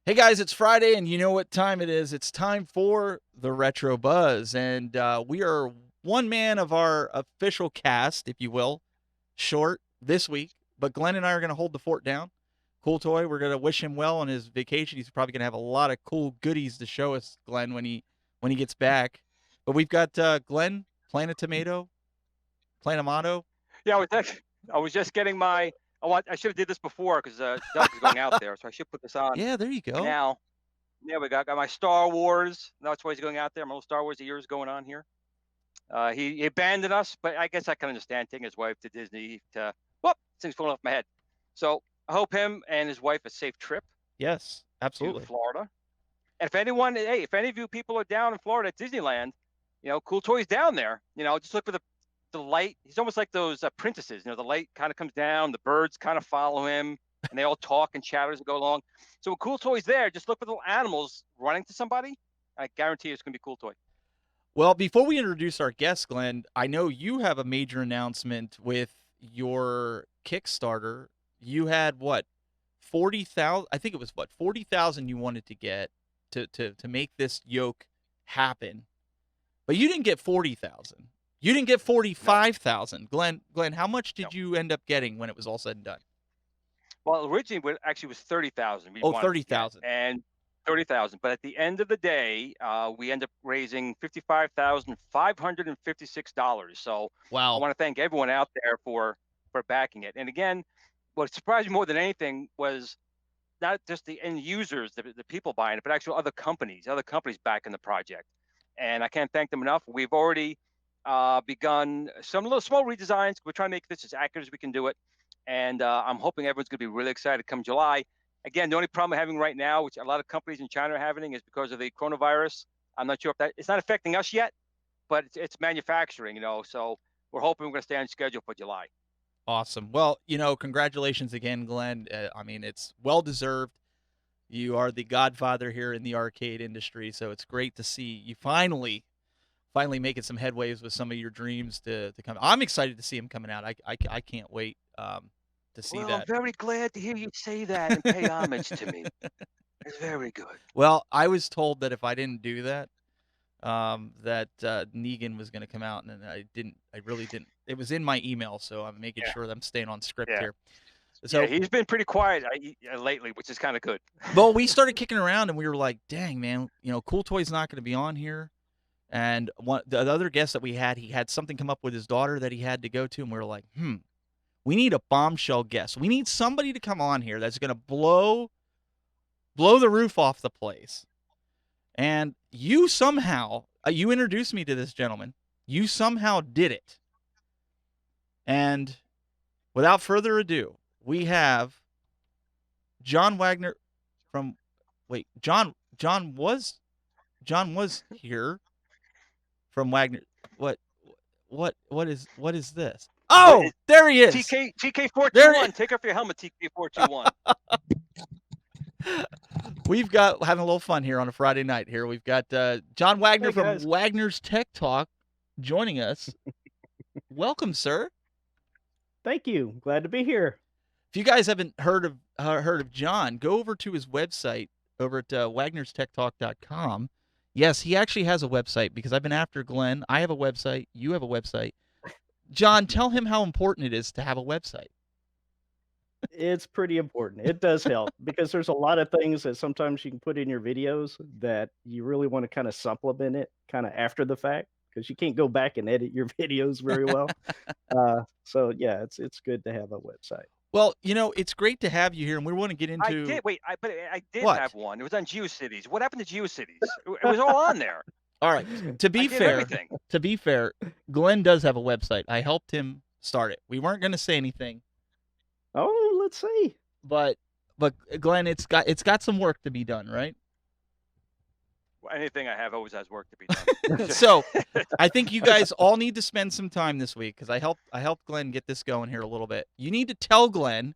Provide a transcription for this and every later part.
Hey guys, it's Friday, and you know what time it is. It's time for the Retro Buzz, and we are one man of our official cast, if you will, short this week. But Glenn and I are going to hold the fort down. Cool Toy, we're going to wish him well on his vacation. He's probably going to have a lot of cool goodies to show us, Glenn, when he gets back. But we've got Glenn, Plant a Tomato, Plant a Motto. Yeah, I was just getting my. I should have did this before because Doug's going out there, so I should put this on Yeah, there you go. now. Yeah, we got my Star Wars. That's why he's going out there. My little Star Wars years going on here. He abandoned us, but I guess I can understand taking his wife to Disney. Whoop, things falling off my head. So I hope him and his wife a safe trip Yes, to absolutely. Florida. And if any of you people are down in Florida at Disneyland, Cool Toy's down there. Just look for the light. He's almost like those apprentices. The light kind of comes down, the birds kind of follow him, and they all talk and chatter as they go along. So when Cool Toy's there, just look for the little animals running to somebody. I guarantee it's going to be Cool Toy. Well, before we introduce our guest, Glenn, I know you have a major announcement with your Kickstarter. You had what, 40,000? I think it was what, 40,000 you wanted to get to make this yoke happen. But you didn't get 40,000. You didn't get No, 45,000. Glenn, how much no. did you end up getting when it was all said and done? Well, originally it actually was 30,000 we Oh, wanted to get, 30,000. and 30,000. But at the end of the day, we end up raising $55,556. So I Wow. want to thank everyone out there for backing it. And again, what surprised me more than anything was not just the end users, the people buying it, but actually other companies backing the project. And I can't thank them enough. We've already begun some little small redesigns. We're trying to make this as accurate as we can do it. And I'm hoping everyone's going to be really excited come July. Again, the only problem we're having right now, which a lot of companies in China are having, is because of the coronavirus. I'm not sure if it's not affecting us yet, but it's manufacturing, so we're hoping we're going to stay on schedule for July. Awesome. Well, congratulations again, Glenn. I mean, it's well deserved. You are the godfather here in the arcade industry, so it's great to see you finally making some headways with some of your dreams to come. I'm excited to see him coming out. I can't wait to see Well, I'm that. very glad to hear you say that and pay homage to me. It's very good. Well, I was told that if I didn't do that, that Negan was going to come out, and I didn't. I really didn't. It was in my email, so I'm making Yeah, sure that I'm staying on script yeah, here. yeah. So, He's been pretty quiet lately, which is kind of good. well, we started kicking around, and we were like, "Dang, man, Cool Toy's not going to be on here." And the other guest that we had, he had something come up with his daughter that he had to go to, and we were like, we need a bombshell guest. We need somebody to come on here that's going to blow the roof off the place. And you somehow, you introduced me to this gentleman. You somehow did it. And without further ado, we have John Wagner from. Wait, John was here from Wagner. What what is this? Oh, there he is. TK 421. There. Take off your helmet, TK 421. We've got having a little fun here on a Friday night. Here we've got John Wagner Hey from guys. Wagner's Tech Talk joining us. Welcome, sir. Thank you. Glad to be here. If you guys haven't heard of John, go over to his website over at wagnerstechtalk.com. Yes, he actually has a website because I've been after Glenn. I have a website. You have a website. John, tell him how important it is to have a website. It's pretty important. It does help because there's a lot of things that sometimes you can put in your videos that you really want to kind of supplement it kind of after the fact because you can't go back and edit your videos very well. So yeah, it's good to have a website. Well, it's great to have you here, and we want to get into But I did what? have one. It was on GeoCities. What happened to GeoCities? It was all on there. All right. To be fair, Glenn does have a website. I helped him start it. We weren't going to say anything. Oh, let's see. But Glenn, it's got some work to be done, right? Anything I have always has work to be done. So, I think you guys all need to spend some time this week because I helped Glenn get this going here a little bit. You need to tell Glenn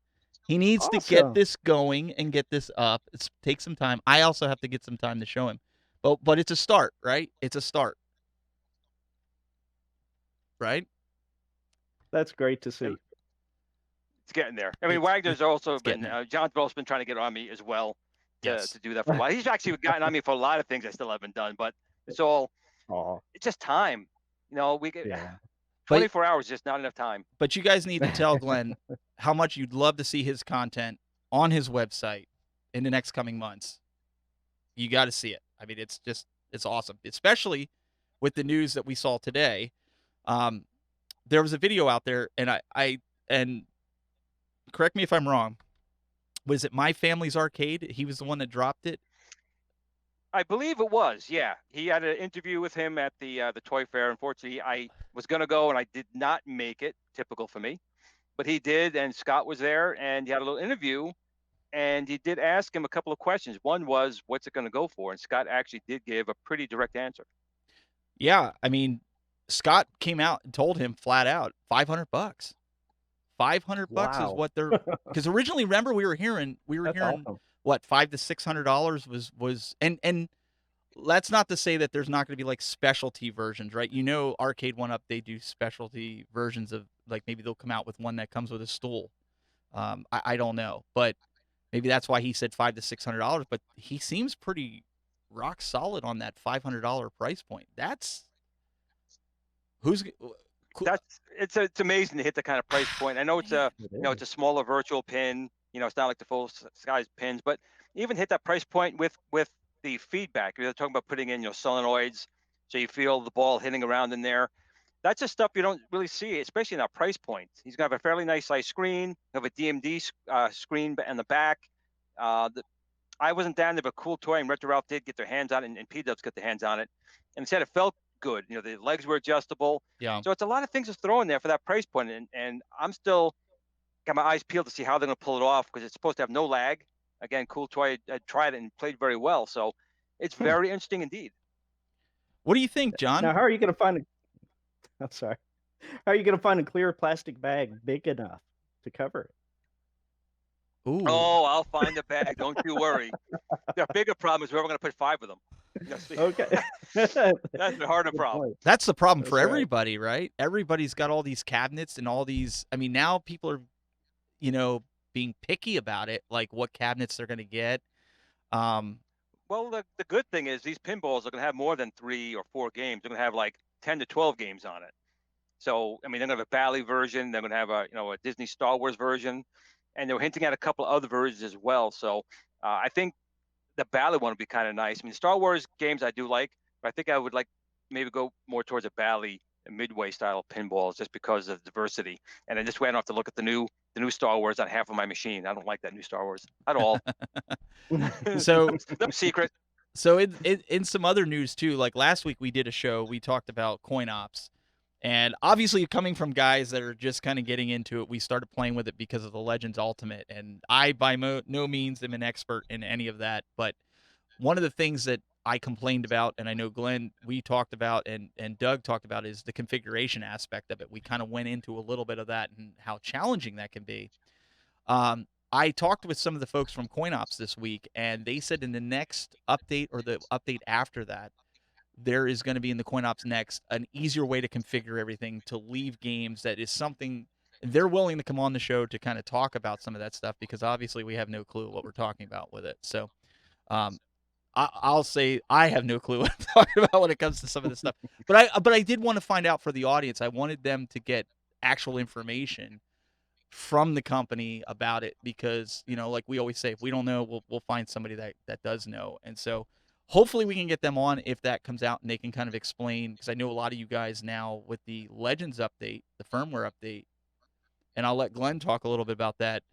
he needs to get this going and get this up. Take some time. I also have to get some time to show him. But it's a start, right? It's a start. Right? That's great to see. It's getting there. I mean, Wagner's also been John's also been trying to get on me as well. Yes. to do that for a while. He's actually gotten on me for a lot of things I still haven't done, but it's all Oh, it's just time. You know, we get yeah. But 24 hours is just not enough time. but you guys need to tell Glenn how much you'd love to see his content on his website in the next coming months. You got to see it. I mean, it's awesome, especially with the news that we saw today. Um, there was a video out there, and and correct me if I'm wrong. Was it My Family's Arcade? He was the one that dropped it. I believe it was. Yeah, he had an interview with him at the toy fair. Unfortunately, I was going to go and I did not make it. Typical for me, but he did, and Scott was there, and he had a little interview, and he did ask him a couple of questions. One was, "What's it going to go for?" And Scott actually did give a pretty direct answer. Yeah, I mean, Scott came out and told him flat out, $500. $500 is Wow. what they're because originally, remember, we were hearing That's awesome. what, $500 to $600 and that's not to say that there's not going to be like specialty versions, right? You know, Arcade One Up, they do specialty versions of, like, maybe they'll come out with one that comes with a stool. I don't know, but maybe that's why he said $500 to $600. But he seems pretty rock solid on that $500 price point. That's who's That's it's amazing to hit the kind of price point. I know it's a It it's a is. smaller virtual pin. You know, it's not like the full size pins, but even hit that price point with the feedback. You're talking about putting in solenoids, so you feel the ball hitting around in there. That's just stuff you don't really see, especially in that price point. He's gonna have a fairly nice size screen, have a DMD screen in the back. I wasn't down there, but Cool Toy and Retro Ralph did get their hands on it, and P-Dubs got their hands on it, and said it felt good. The legs were adjustable, yeah. so it's a lot of things to throw in there for that price point, and I'm still got my eyes peeled to see how they're going to pull it off because it's supposed to have no lag. Again, Cool Toy had tried it and played very well, so it's Hmm. very interesting indeed. What do you think, John? Now, how are you going to find a? I'm sorry. How are you going to find a clear plastic bag big enough to cover it? Ooh, Oh, I'll find the bag. Don't you worry. The bigger problem is where we're going to put 5 of them. Okay. That's the harder Good problem. point. that's the problem for That's right. everybody, right? Everybody's got all these cabinets and all these. I mean, now people are, being picky about it, like what cabinets they're going to get. Um, Well, the good thing is these pinballs are going to have more than 3 or 4 games. They're going to have like 10 to 12 games on it. So, I mean, they're going to have a Bally version. They're going to have a Disney Star Wars version, and they were hinting at a couple of other versions as well. So, I think the Bally one would be kind of nice. I mean, Star Wars games I do like, but I think I would like maybe go more towards a Bally midway style pinballs just because of diversity. And then this way I don't have to look at the new Star Wars on half of my machine. I don't like that new Star Wars at all. so No secret. So in some other news too, like last week we did a show, we talked about CoinOps. And obviously coming from guys that are just kind of getting into it, we started playing with it because of the Legends Ultimate. And I by no means am an expert in any of that, but one of the things that I complained about, and I know Glenn, we talked about, and Doug talked about, is the configuration aspect of it. We kind of went into a little bit of that and how challenging that can be. I talked with some of the folks from CoinOps this week, and they said in the next update or the update after that, there is going to be in the CoinOps Next an easier way to configure everything to leave games. That is something they're willing to come on the show to kind of talk about some of that stuff, because obviously we have no clue what we're talking about with it. So um, I'll say I have no clue what I'm talking about when it comes to some of this stuff. But I did want to find out for the audience. I wanted them to get actual information from the company about it, because like we always say, if we don't know, we'll find somebody that does know. And so hopefully we can get them on if that comes out, and they can kind of explain, because I know a lot of you guys now with the Legends update, the firmware update, and I'll let Glenn talk a little bit about that.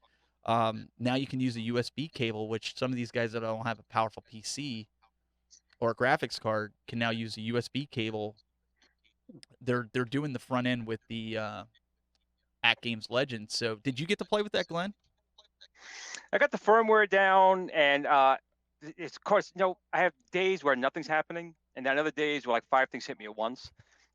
Now you can use a USB cable, which some of these guys that don't have a powerful PC or a graphics card can now use a USB cable. They're doing the front end with the AtGames Legends. So did you get to play with that, Glenn? I got the firmware down, and it's of course, I have days where nothing's happening, and then other days where like 5 things hit me at once.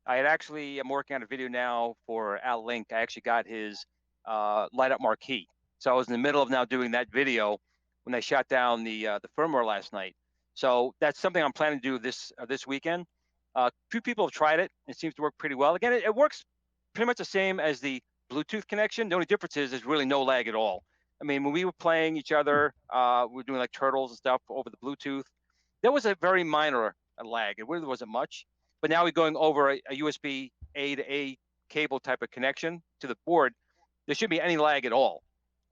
I'm working on a video now for Al Link. I actually got his light up marquee. So I was in the middle of now doing that video when they shot down the firmware last night. So that's something I'm planning to do this weekend. A few people have tried it. It seems to work pretty well. Again, it works pretty much the same as the Bluetooth connection. The only difference is there's really no lag at all. I mean, when we were playing each other, we were doing like turtles and stuff over the Bluetooth. There was a very minor lag. It really wasn't much. But now we're going over a USB A to A cable type of connection to the board. There shouldn't be any lag at all.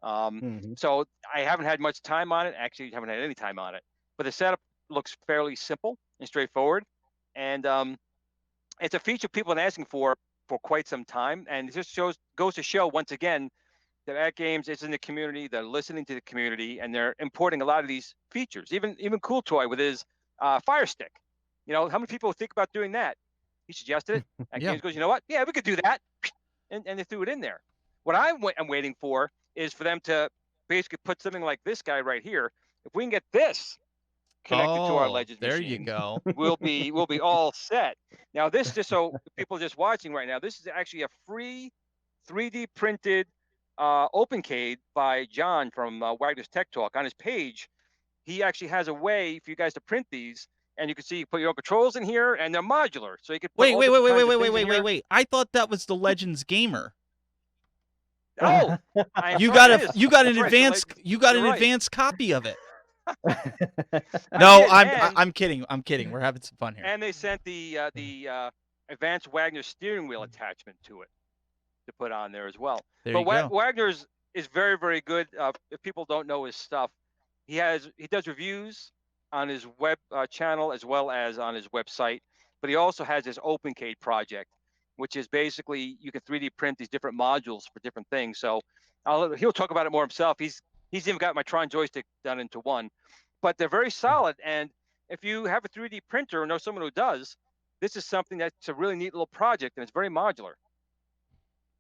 So I haven't had much time on it. Actually, haven't had any time on it. But the setup looks fairly simple and straightforward. And it's a feature people have been asking for quite some time. And it just goes to show once again that AtGames is in the community. They're listening to the community, and they're importing a lot of these features. Even Cool Toy with his Fire Stick. You know, how many people think about doing that? He suggested it. AtGames goes, you know what? Yeah, we could do that, and they threw it in there. What I'm waiting for is for them to basically put something like this guy right here. If we can get this connected to our Legends there machine, you go. we'll be all set. Now, this, just so people just watching right now, this is actually a free 3D printed open Cade by John from Wagner's Tech Talk. On his page, he actually has a way for you guys to print these, and you can see you put your own controls in here, and they're modular, so you can put wait. I thought that was the Legends Gamer. Oh, you got an advanced copy of it. No, I'm kidding. We're having some fun here. And they sent the advanced Wagner steering wheel attachment to it to put on there as well. Wagner's is very, very good. If people don't know his stuff, he does reviews on his web channel as well as on his website. But he also has this OpenCade project, which is basically you can 3D print these different modules for different things. So he'll talk about it more himself. He's even got my Tron joystick done into one. But they're very solid. And if you have a 3D printer or know someone who does, this is something that's a really neat little project, and it's very modular.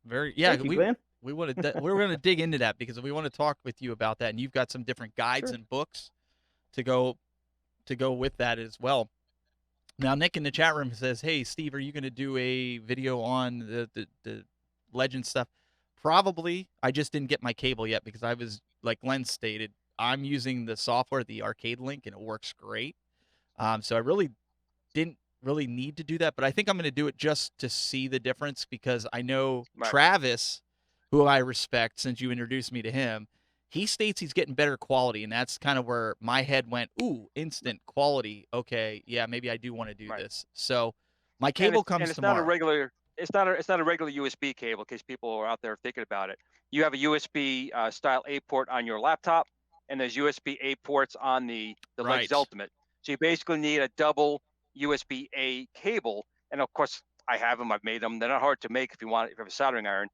Thank you, Glenn. We're going to dig into that because we want to talk with you about that, and you've got some different guides and books to go with that as well. Now, Nick in the chat room says, "Hey, Steve, are you going to do a video on the Legend stuff?" Probably. I just didn't get my cable yet because I was, like Glenn stated, I'm using the software, the Arcade Link, and it works great. So I really didn't need to do that, but I think I'm going to do it just to see the difference because I know Travis, who I respect since you introduced me to him, he states he's getting better quality, and that's kind of where my head went, ooh, instant quality. Okay, yeah, maybe I do want to do this. So my cable comes tomorrow. It's not a regular USB cable in case people are out there thinking about it. You have a USB style A port on your laptop, and there's USB A ports on the Legends Ultimate. So you basically need a double USB A cable. And of course, I have them. I've made them. They're not hard to make if you have a soldering iron.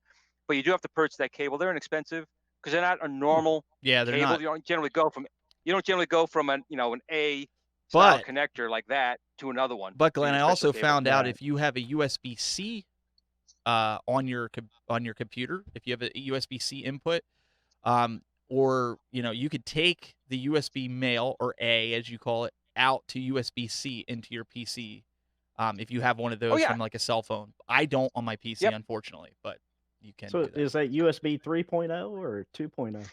But you do have to purchase that cable. They're inexpensive because they're not a normal they're cable. Not. You don't generally go from an A style connector like that to another one. But Glenn, I also found out if you have a USB-C on your computer, if you have a USB-C input, or you could take the USB male, or A as you call it, out to USB-C into your PC. If you have one of those from like a cell phone. I don't on my PC, unfortunately, but you can. So is that USB 3.0 or 2.0?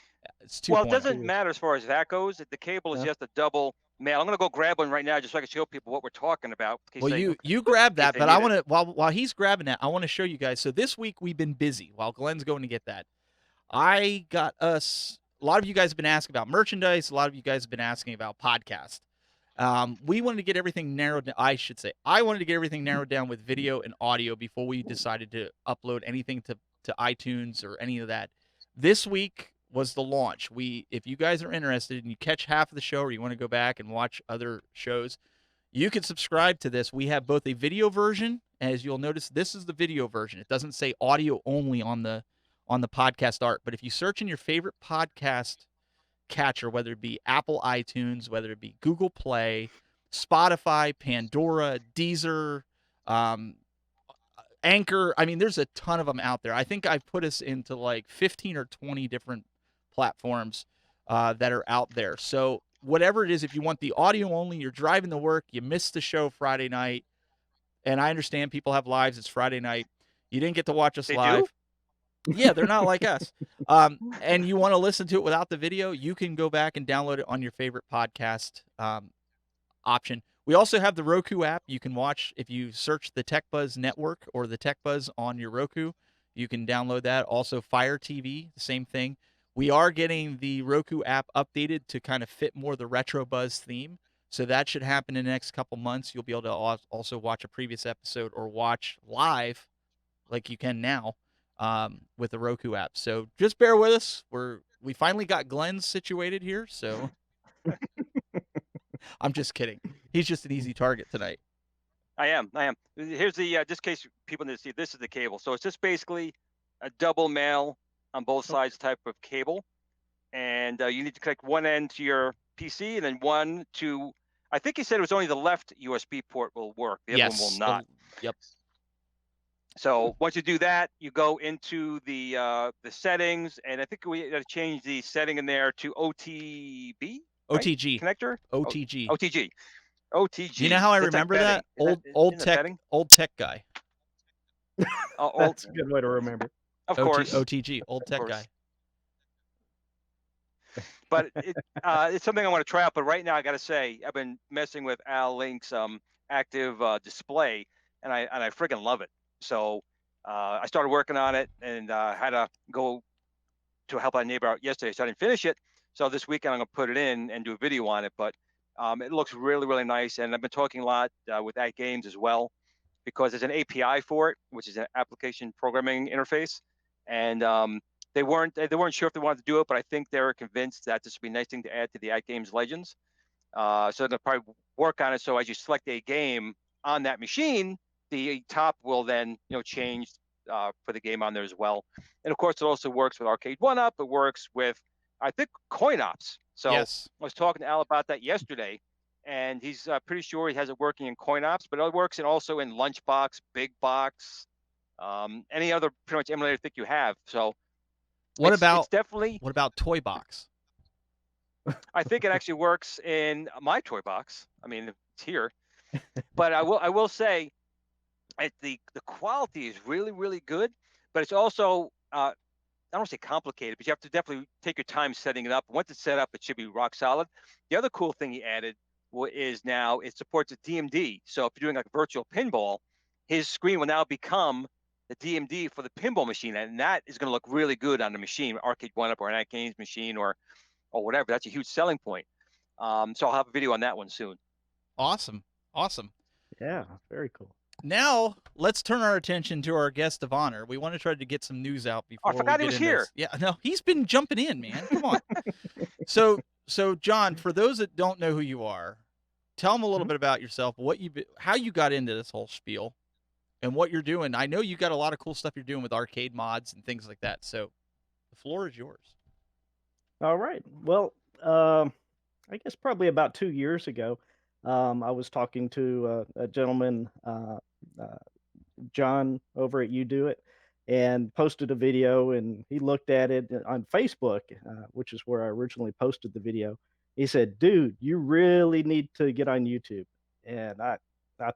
It's 2.0. Well, it doesn't matter as far as that goes. The cable is just a double male. I'm going to go grab one right now just so I can show people what we're talking about. Well, you grab that, but I want to while he's grabbing that, I want to show you guys. So this week we've been busy while Glenn's going to get that. I got us. A lot of you guys have been asking about merchandise. A lot of you guys have been asking about podcast. We wanted to get everything narrowed down. I should say, I wanted to get everything narrowed down with video and audio before we decided to upload anything to iTunes or any of that. This week was the launch. If you guys are interested and you catch half of the show or you want to go back and watch other shows, you can subscribe to this. We have both a video version, as you'll notice, this is the video version. It doesn't say audio only on the podcast art, but if you search in your favorite podcast catcher, whether it be Apple iTunes, whether it be Google Play, Spotify, Pandora, Deezer, Anchor, I mean, there's a ton of them out there. I think I've put us into like 15 or 20 different platforms that are out there. So whatever it is, if you want the audio only, you're driving to work, you missed the show Friday night, and I understand people have lives, it's Friday night, you didn't get to watch us live. Yeah, they're not like us. And you want to listen to it without the video, you can go back and download it on your favorite podcast option. We also have the Roku app. You can watch, if you search the TechBuzz Network or the TechBuzz on your Roku, you can download that. Also, Fire TV, the same thing. We are getting the Roku app updated to kind of fit more the retro buzz theme. So that should happen in the next couple months. You'll be able to also watch a previous episode or watch live like you can now with the Roku app. So just bear with us. We finally got Glenn situated here. So I'm just kidding. He's just an easy target tonight. I am. Here's the just in case people need to see. This is the cable. So it's just basically a double male on both sides type of cable, and you need to connect one end to your PC and then one to. I think he said it was only the left USB port will work. The other one will not. Yep. So once you do that, you go into the settings, and I think we got to change the setting in there to OTB. OTG. Right? Connector. OTG. OTG. OTG. You know how I remember that? Old tech guy. That's a good way to remember. Of course. OTG, old tech guy. But it's something I want to try out. But right now, I got to say, I've been messing with Al Link's active display, and I friggin' love it. So I started working on it, and had to go to help a neighbor out yesterday, so I didn't finish it. So this weekend I'm gonna put it in and do a video on it. But it looks really, really nice, and I've been talking a lot with AtGames as well, because there's an API for it, which is an application programming interface, and they weren't sure if they wanted to do it, but I think they were convinced that this would be a nice thing to add to the AtGames Legends. So they're gonna probably work on it. So as you select a game on that machine, the top will then change for the game on there as well. And of course, it also works with Arcade 1-Up. It works with, I think, CoinOps. So yes. I was talking to Al about that yesterday, and he's pretty sure he has it working in CoinOps, but it works also in Lunchbox, Big Box, any other pretty much emulator I think you have. So what it's about Toy Box? I think it actually works in my Toy Box. I mean, it's here, but I will say, the quality is really, really good, but it's also I don't want to say complicated, but you have to definitely take your time setting it up. Once it's set up, it should be rock solid. The other cool thing he added is now it supports a DMD. So if you're doing like virtual pinball, his screen will now become the DMD for the pinball machine, and that is going to look really good on the machine, Arcade 1-Up or an AtGames machine or whatever. That's a huge selling point. So I'll have a video on that one soon. Awesome. Yeah, very cool. Now let's turn our attention to our guest of honor. We want to try to get some news out before. I forgot he was here. Yeah, no, he's been jumping in, man. Come on. So John, for those that don't know who you are, tell them a little bit about yourself, how you got into this whole spiel, and what you're doing. I know you got a lot of cool stuff you're doing with arcade mods and things like that. So the floor is yours. All right. Well, I guess probably about 2 years ago, I was talking to a gentleman, John, over at You Do It, and posted a video, and he looked at it on Facebook, which is where I originally posted the video. He said, "Dude, you really need to get on YouTube." And I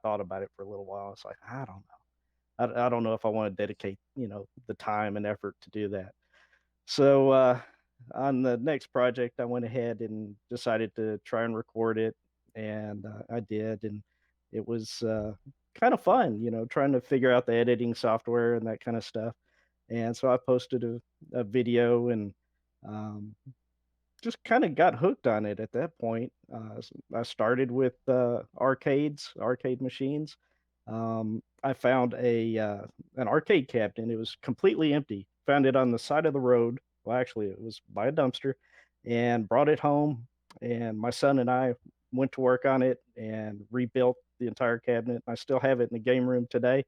thought about it for a little while. I was like, I don't know. I don't know if I want to dedicate, the time and effort to do that. So on the next project, I went ahead and decided to try and record it, and I did, and it was kind of fun, trying to figure out the editing software and that kind of stuff. And so I posted a video, and just kind of got hooked on it at that point. I started with arcade machines. I found an arcade cabinet. It was completely empty. Found it on the side of the road. Well, actually, it was by a dumpster, and brought it home. And my son and I went to work on it and rebuilt the entire cabinet. I still have it in the game room today,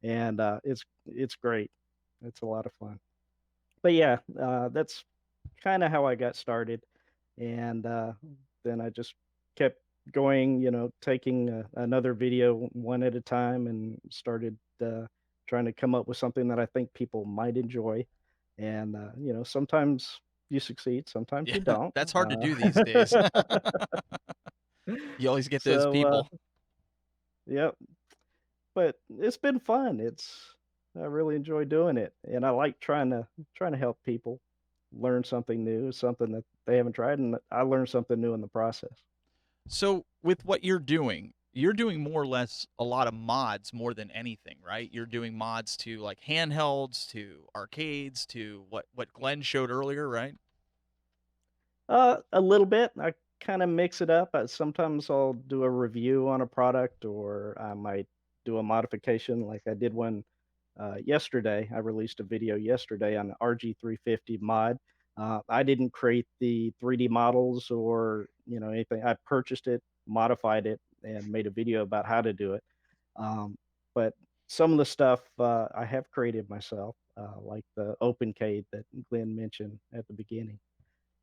and it's great. It's a lot of fun. But yeah, that's kind of how I got started, and then I just kept going, taking another video one at a time, and started trying to come up with something that I think people might enjoy. And sometimes you succeed, sometimes you don't. That's hard to do these days. You always get those people. Yep. But it's been fun. I really enjoy doing it, and I like trying to help people learn something new, something that they haven't tried, and I learn something new in the process. So with what you're doing more or less a lot of mods more than anything, right? You're doing mods to like handhelds, to arcades, to what Glenn showed earlier, right? A little bit. I kind of mix it up. Sometimes I'll do a review on a product, or I might do a modification. Like I did one yesterday. I released a video yesterday on the RG350 mod. I didn't create the 3D models or anything. I purchased it, modified it, and made a video about how to do it. But some of the stuff I have created myself, like the OpenCade that Glenn mentioned at the beginning.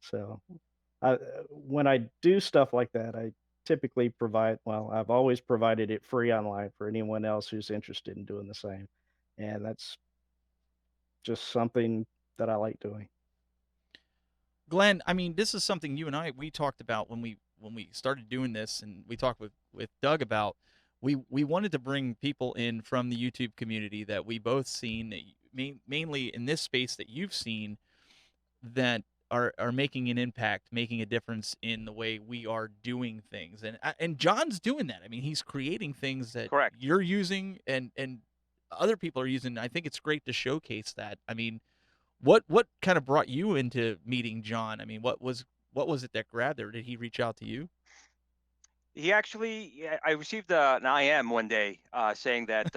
So when I do stuff like that, I typically I've always provided it free online for anyone else who's interested in doing the same. And that's just something that I like doing. Glenn, I mean, this is something you and I we talked about when we started doing this, and we talked with Doug about. We wanted to bring people in from the YouTube community that we both seen, that mainly in this space that you've seen, that are making an impact, making a difference in the way we are doing things. And John's doing that. I mean, he's creating things that Correct. you're using and other people are using. I think it's great to showcase that. I mean, what kind of brought you into meeting John? I mean, what was it that grabbed there? Did he reach out to you? He actually, yeah, I received an IM one day saying that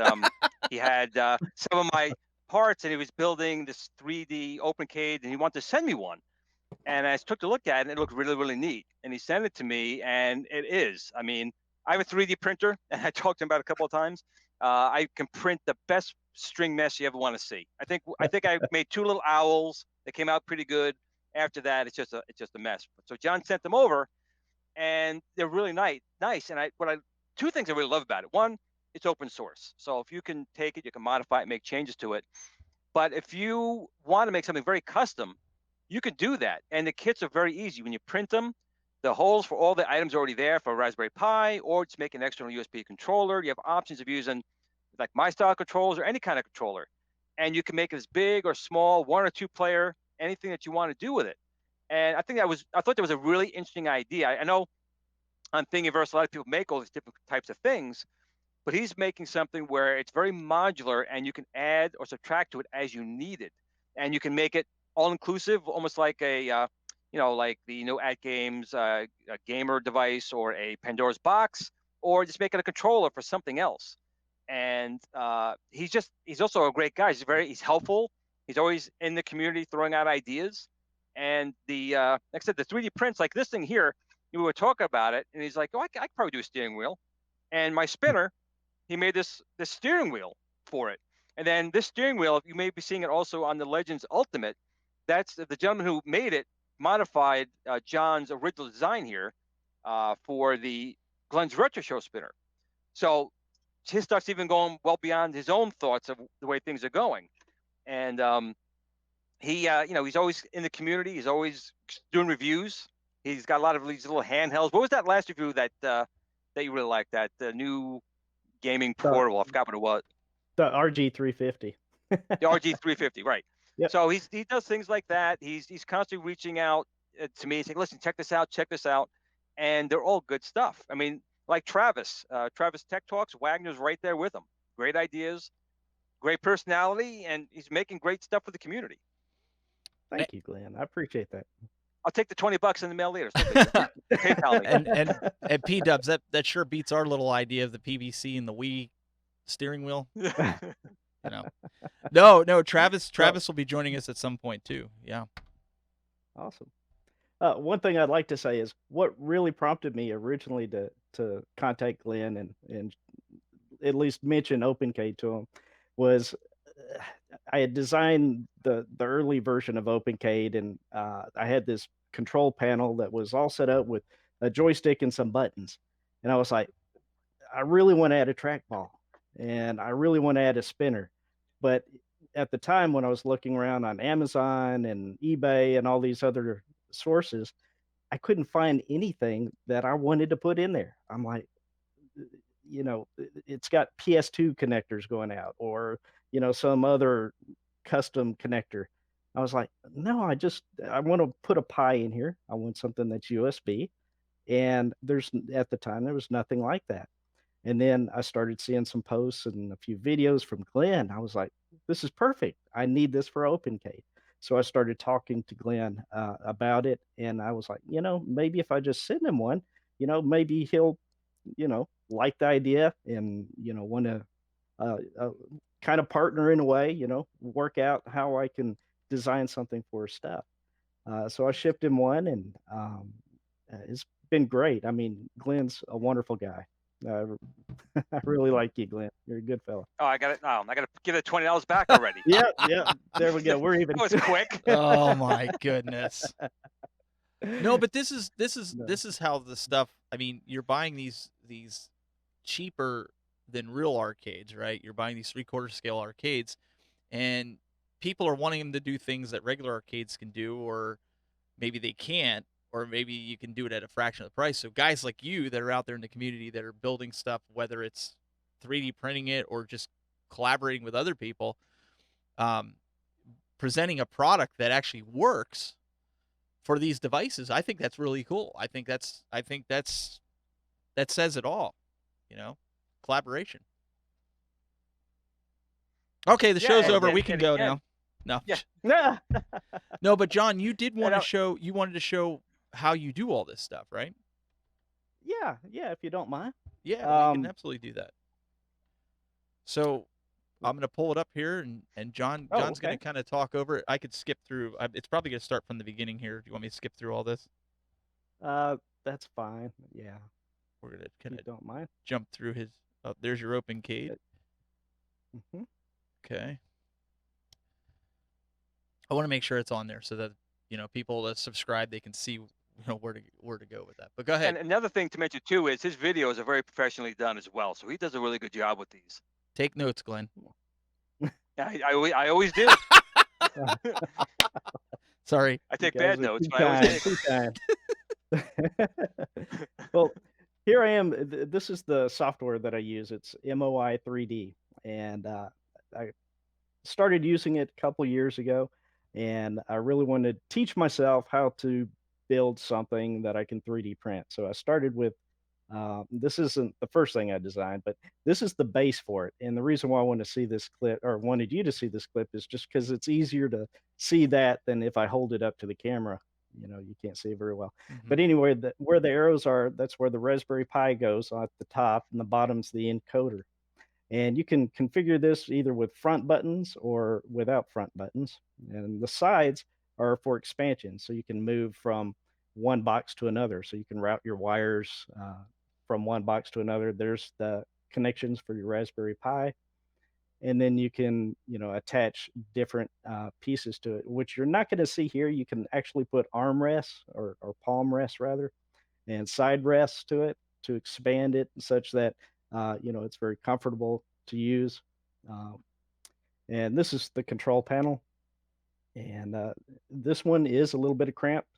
he had some of my parts and he was building this 3D OpenCade and he wanted to send me one. And I took a look at it and it looked really, really neat. And he sent it to me and it is. I mean, I have a 3D printer and I talked to him about it a couple of times. I can print the best string mesh you ever want to see. I think I made two little owls that came out pretty good. After that, it's just a mess. So John sent them over and they're really nice. And two things I really love about it. One, it's open source. So if you can take it, you can modify it, make changes to it. But if you want to make something very custom, you can do that. And the kits are very easy. When you print them, the holes for all the items are already there for a Raspberry Pi, or just make an external USB controller. You have options of using like my style controls or any kind of controller. And you can make it as big or small, one or two player, anything that you want to do with it. And I thought that was a really interesting idea. I know on Thingiverse, a lot of people make all these different types of things, but he's making something where it's very modular and you can add or subtract to it as you need it. And you can make it all inclusive, almost like like the new AtGames a gamer device or a Pandora's box, or just make it a controller for something else. And he's also a great guy. He's helpful. He's always in the community throwing out ideas. And like I said, the 3D prints like this thing here, we were talking about it, and he's like, "Oh, I could probably do a steering wheel." And my spinner, he made this steering wheel for it. And then this steering wheel, you may be seeing it also on the Legends Ultimate. That's the gentleman who made it, modified John's original design here for the Glenn's Retro Show spinner. So his stuff's even going well beyond his own thoughts of the way things are going. And he's always in the community. He's always doing reviews. He's got a lot of these little handhelds. What was that last review that you really liked? That the new gaming portable. I forgot what it was. The RG350. The RG350, right? Yep. So he does things like that. He's constantly reaching out to me, saying, "Listen, check this out," and they're all good stuff. I mean, like Travis Tech Talks, Wagner's right there with him. Great ideas, great personality, and he's making great stuff for the community. Thank you, Glenn. I appreciate that. I'll take the $20 in the mail later. and P Dubs, that sure beats our little idea of the PVC and the Wii steering wheel. No, Travis will be joining us at some point too. Yeah. Awesome. One thing I'd like to say is what really prompted me originally to contact Glenn and at least mention OpenCade to him was I had designed the early version of OpenCade, and I had this control panel that was all set up with a joystick and some buttons. And I was like, I really want to add a trackball, and I really want to add a spinner. But at the time when I was looking around on Amazon and eBay and all these other sources, I couldn't find anything that I wanted to put in there. I'm like, it's got PS2 connectors going out, or some other custom connector. I was like, no, I want to put a Pi in here. I want something that's USB. And at the time there was nothing like that. And then I started seeing some posts and a few videos from Glenn. I was like, this is perfect. I need this for OpenCade. So I started talking to Glenn about it, and I was like, maybe if I just send him one, maybe he'll, like the idea and want to kind of partner in a way, work out how I can design something for his stuff. So I shipped him one, and it's been great. I mean, Glenn's a wonderful guy. Uh, I really like you, Glenn. You're a good fella. Oh, I got it. I got to give it $20 back already. Yeah, yeah. There we go. We're even. That was quick. Oh my goodness. No, but this is No. this is how the stuff. I mean, you're buying these cheaper than real arcades, right? You're buying these 3/4 scale arcades, and people are wanting them to do things that regular arcades can do, or maybe they can't, or maybe you can do it at a fraction of the price. So guys like you that are out there in the community that are building stuff, whether it's 3D printing it or just collaborating with other people, presenting a product that actually works for these devices, I think that's really cool. I think that says it all, collaboration. Okay, the show's over. We can go now. No. Yeah. No, but John, you did want And to show. You wanted to show how you do all this stuff, right? Yeah, if you don't mind. Yeah, we can absolutely do that. So I'm going to pull it up here, and John's going to kind of talk over it. I could skip through. It's probably going to start from the beginning here. Do you want me to skip through all this? That's fine. Yeah. We're going to kind of don't mind. jump through his. Oh, there's your open Cade. Mm-hmm. Okay. I want to make sure it's on there so that people that subscribe, they can see where to go with that. But go ahead. And another thing to mention too is his videos are very professionally done as well, so he does a really good job with these. Take notes, Glenn. I always do. Sorry. I take bad notes, but I always take. Well, here I am. This is the software that I use. It's MOI 3D, and I started using it a couple years ago, and I really wanted to teach myself how to build something that I can 3D print. So I started with this isn't the first thing I designed, but this is the base for it. And the reason why I want to see this clip, or wanted you to see this clip, is just because it's easier to see that than if I hold it up to the camera. You can't see it very well. Mm-hmm. But anyway, where the arrows are, that's where the Raspberry Pi goes at the top, and the bottom's the encoder. And you can configure this either with front buttons or without front buttons. And the sides are for expansion. So you can move from one box to another. So you can route your wires from one box to another. There's the connections for your Raspberry Pi. And then you can, attach different pieces to it, which you're not going to see here. You can actually put arm rests or palm rests rather, and side rests to it to expand it such that it's very comfortable to use. And this is the control panel. And this one is a little bit of cramped,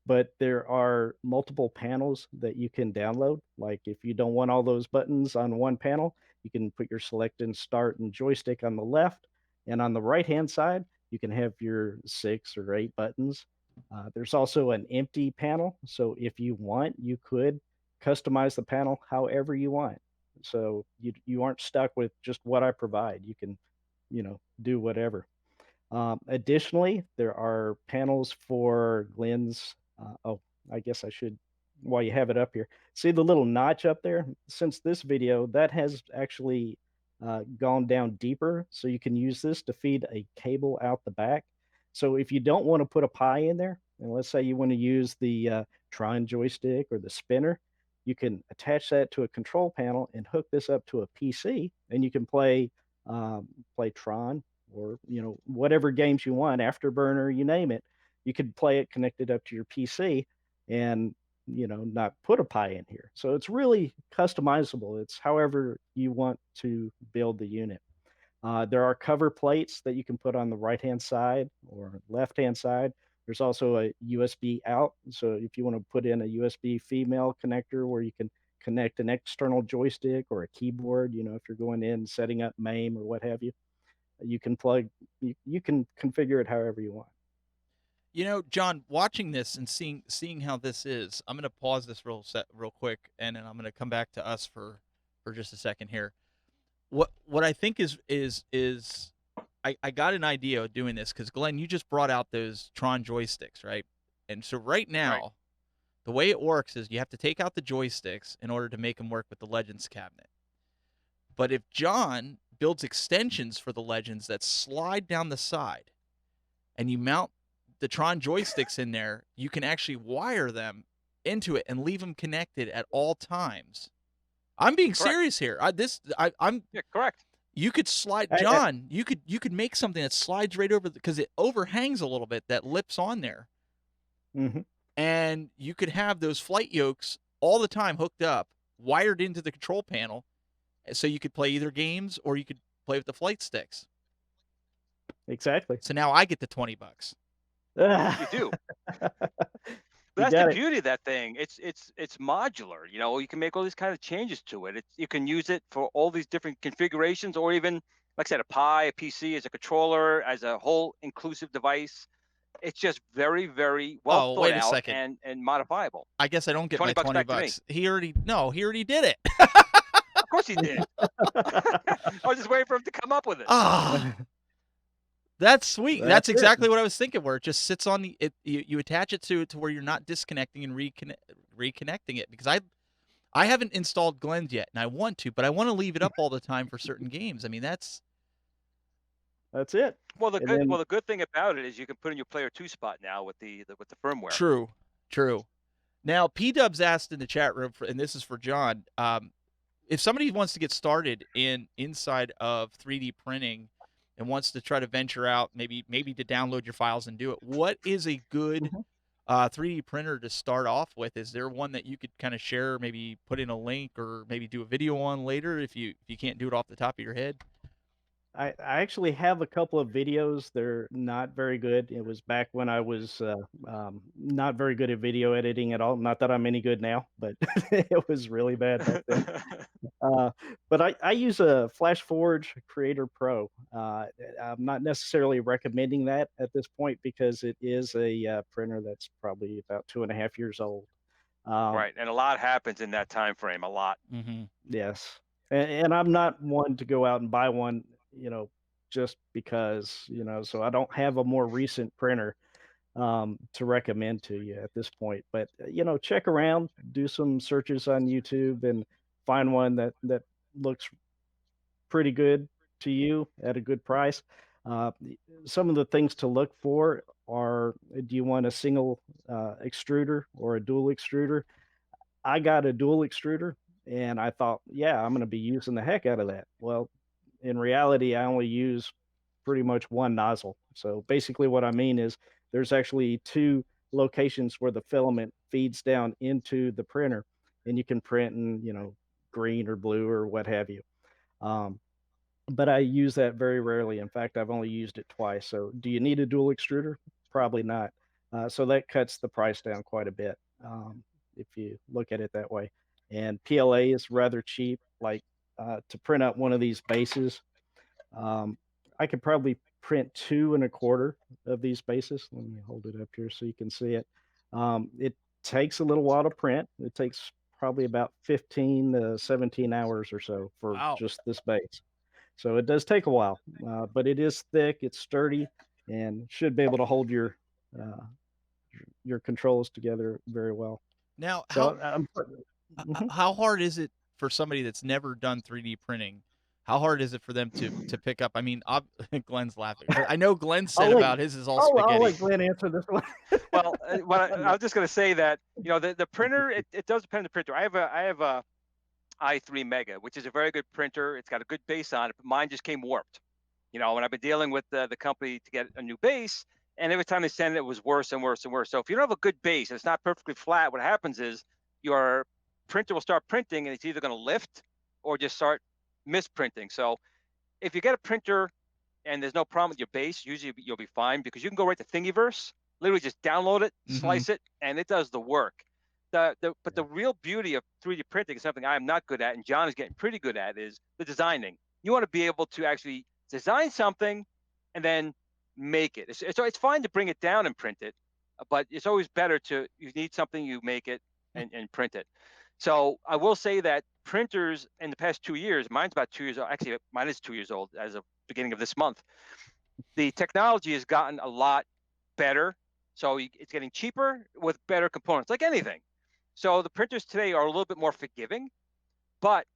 but there are multiple panels that you can download. Like if you don't want all those buttons on one panel, you can put your select and start and joystick on the left. And on the right-hand side, you can have your 6 or 8 buttons. There's also an empty panel. So if you want, you could customize the panel however you want. So you aren't stuck with just what I provide. You can, do whatever. Additionally, there are panels for Glenn's. I guess I should, while you have it up here, see the little notch up there? Since this video, that has actually gone down deeper. So you can use this to feed a cable out the back. So if you don't want to put a Pi in there, and let's say you want to use the Tron joystick or the spinner, you can attach that to a control panel and hook this up to a PC, and you can play Tron or whatever games you want, Afterburner, you name it. You could play it connected up to your PC, and not put a Pi in here. So it's really customizable. It's however you want to build the unit. There are cover plates that you can put on the right-hand side or left-hand side. There's also a USB out. So if you want to put in a USB female connector where you can connect an external joystick or a keyboard, if you're going in setting up MAME or what have you, you can you can configure it however you want. John, watching this and seeing how this is, I'm going to pause this real quick, and then I'm going to come back to us for just a second here. What I think is I got an idea of doing this because Glenn, you just brought out those Tron joysticks, right? And so right now, the way it works is you have to take out the joysticks in order to make them work with the Legends cabinet. But if John builds extensions for the Legends that slide down the side, and you mount the Tron joysticks in there, you can actually wire them into it and leave them connected at all times. I'm being serious here. I'm Yeah, correct. You could slide, I- John. You could make something that slides right over because it overhangs a little bit. That lips on there, Mhm. and you could have those flight yokes all the time hooked up, wired into the control panel, so you could play either games or you could play with the flight sticks. Exactly. So now I get the $20. You do. You That's got the it. beauty of that thing. It's modular. You know, you can make all these kind of changes to it. You can use it for all these different configurations, or even, like I said, a PC as a controller, as a whole inclusive device. It's just very, very well Oh, thought wait a out second. and modifiable. I guess I don't get my 20 bucks $20. back to me. He already did it. Of course he did. I was just waiting for him to come up with it. Ah, that's sweet. That's That's it. exactly what I was thinking. Where it just sits on the you attach it to where you're not disconnecting and reconnecting it, because I haven't installed Glenn's yet, and I want to, but I want to leave it up all the time for certain games. I mean, that's That's it. Well, And then the good thing about it is you can put in your player 2 spot now with the firmware. true. Now, P Dubs asked in the chat room, and this is for John. If somebody wants to get started inside of 3D printing and wants to try to venture out, maybe to download your files and do it, what is a good 3D printer to start off with? Is there one that you could kind of share, maybe put in a link, or maybe do a video on later if you can't do it off the top of your head? I actually have a couple of videos. They're not very good. It was back when I was not very good at video editing at all. Not that I'm any good now, but it was really bad back then. But I use a FlashForge Creator Pro. I'm not necessarily recommending that at this point because it is a printer that's probably about 2.5 years old. Right, and a lot happens in that time frame. A lot. Mm-hmm. Yes, and I'm not one to go out and buy one, just because, so I don't have a more recent printer to recommend to you at this point. But check around, do some searches on YouTube, and find one that looks pretty good to you at a good price. Some of the things to look for are: do you want a single extruder or a dual extruder? I got a dual extruder, and I thought, yeah, I'm going to be using the heck out of that. Well, in reality, I only use pretty much one nozzle. So basically, what I mean is there's actually two locations where the filament feeds down into the printer, and you can print in, green or blue or what have you. Um, but I use that very rarely. In fact, I've only used it twice. So, do you need a dual extruder? Probably not. So that cuts the price down quite a bit, if you look at it that way. And PLA is rather cheap. Like, to print out one of these bases, I could probably print 2 1/4 of these bases. Let me hold it up here so you can see it. It takes a little while to print. It takes probably about 15 to 17 hours or so for Wow. just this base. So it does take a while, but it is thick, it's sturdy, and should be able to hold uh, your controls together very well. Now, So how hard is it for somebody that's never done 3D printing? How hard is it for them to pick up? I mean, Glenn's laughing. I know Glenn said about his is all I'll let spaghetti. Glenn answer this one. Well, I was just going to say that the printer, it does depend on the printer. I have a i3 Mega, which is a very good printer. It's got a good base on it, but mine just came warped. And I've been dealing with the company to get a new base, and every time they send it, it was worse and worse and worse. So if you don't have a good base, it's not perfectly flat, what happens is your printer will start printing, and it's either going to lift or just start misprinting. So if you get a printer and there's no problem with your base, usually you'll be fine, because you can go right to Thingiverse, literally just download it, slice it, and it does the work. But the real beauty of 3D printing is something I'm not good at, and John is getting pretty good at, is the designing. You want to be able to actually design something and then make it. It's fine to bring it down and print it, but it's always better you need something, you make it and print it. So I will say that printers in the past 2 years, mine's about 2 years old. Actually, mine is 2 years old as of beginning of this month. the technology has gotten a lot better. So it's getting cheaper with better components, like anything. So the printers today are a little bit more forgiving, but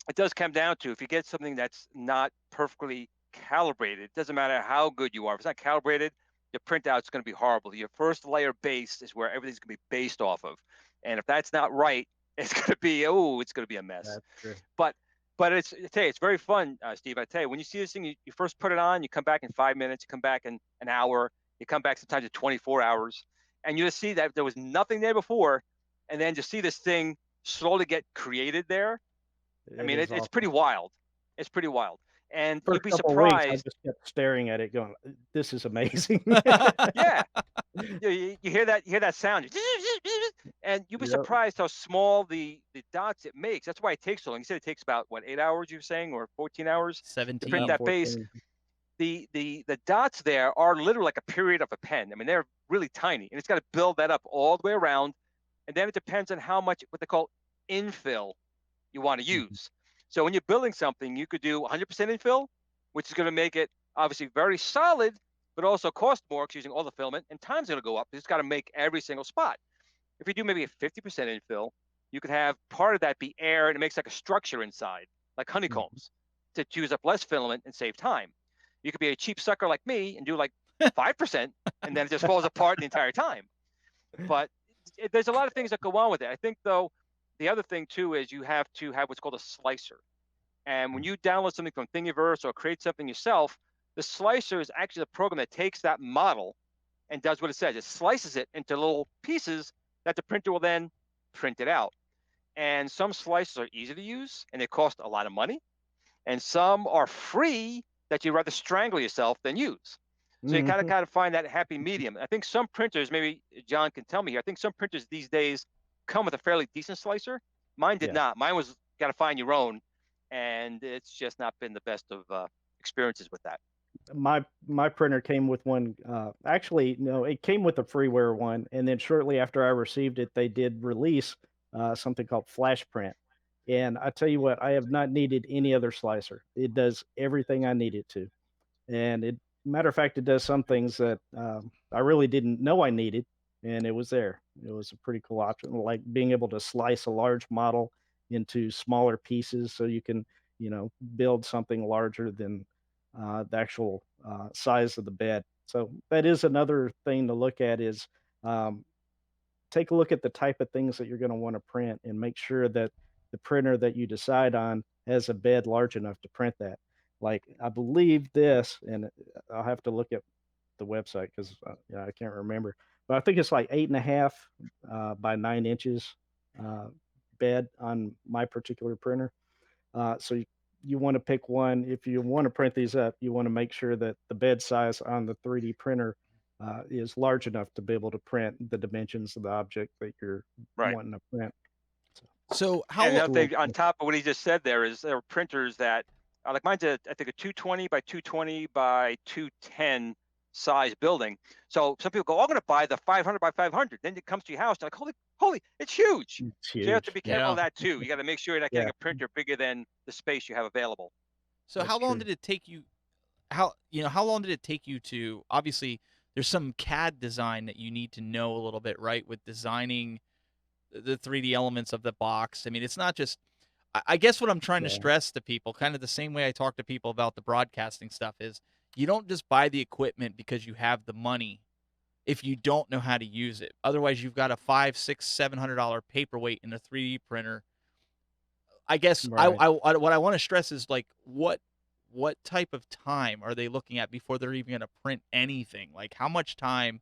it does come down to if you get something that's not perfectly calibrated, it doesn't matter how good you are. If it's not calibrated, your printout's going to be horrible. Your first layer base is where everything's going to be based off of. And if that's not right, it's going to be, it's going to be a mess. That's true. But I tell you, it's very fun, Steve. I tell you, when you see this thing, you first put it on, you come back in 5 minutes, you come back in an hour, you come back sometimes in 24 hours, and you just see that there was nothing there before, and then to see this thing slowly get created there. I mean, Is it's awesome. pretty wild. It's pretty wild, and you'd First be couple of weeks, I surprised. just kept staring at it going, "This is amazing." Yeah, you hear that sound, and you'd be Yep. surprised how small the dots it makes. That's why it takes so long. You said it takes about what, 8 hours? You were saying, or 14 hours to print About 17. that base. 14. The dots there are literally like a period of a pen. I mean, they're really tiny, and it's got to build that up all the way around. And then it depends on how much what they call infill you want to Mhm. use. So when you're building something, you could do 100% infill, which is going to make it obviously very solid, but also cost more because using all the filament, and time's going to go up. It's got to make every single spot. If you do maybe a 50% infill, you could have part of that be air, and it makes like a structure inside, like Mhm. honeycombs, to use up less filament and save time. You could be a cheap sucker like me and do like 5%, and then it just falls apart the entire time. But there's a lot of things that go on with it. I think, though, the other thing too is you have to have what's called a slicer. And when Mm. you download something from Thingiverse or create something yourself, the slicer is actually the program that takes that model and does what it says. It slices it into little pieces that the printer will then print it out. And some slices are easy to use and they cost a lot of money. And some are free that you'd rather strangle yourself than use. So you Mhm. kind of find that happy medium. I think some printers, maybe John can tell me here, I think some printers these days come with a fairly decent slicer. Mine did Yeah. not. Mine was got to find your own, and it's just not been the best of experiences with that. My printer came with one, actually, no, it came with a freeware one, and then shortly after I received it, they did release, something called Flash Print, and I tell you what, I have not needed any other slicer. It does everything I need it to, and it matter of fact, it does some things that, I really didn't know I needed, and it was there. It was a pretty cool option, like being able to slice a large model into smaller pieces so you can, build something larger than, the actual, size of the bed. So that is another thing to look at is, um, take a look at the type of things that you're gonna wanna print and make sure that the printer that you decide on has a bed large enough to print that. Like, I believe this, and I'll have to look at the website because, yeah, I can't remember, but I think it's like 8.5 by 9 inches, uh, bed on my particular printer. So you want to pick one. If you want to print these up, you want to make sure that the bed size on the 3D printer is large enough to be able to print the dimensions of the object that you're Right. wanting to print. So So how And lo- another cool. thing on top of what he just said there is there are printers that like mine's I think a 220 by 220 by 210 size building. So some people go, oh, I'm going to buy the 500 by 500. Then it comes to your house, they're like, holy, it's huge. It's So you have to huge. be Yeah. careful yeah. of that too. You got to make sure you're not getting Yeah, a printer bigger than the space you have available. So that's how long true. did it take you how long did it take you to obviously there's some CAD design that you need to know a little bit, right, with designing the 3D elements of the box. I mean, it's not just I guess what I'm trying to Yeah. stress to people, kind of the same way I talk to people about the broadcasting stuff is you don't just buy the equipment because you have the money if you don't know how to use it. Otherwise, you've got a five, six, $700 paperweight in a 3D printer. I guess Right. what I want to stress is like what type of time are they looking at before they're even going to print anything? Like how much time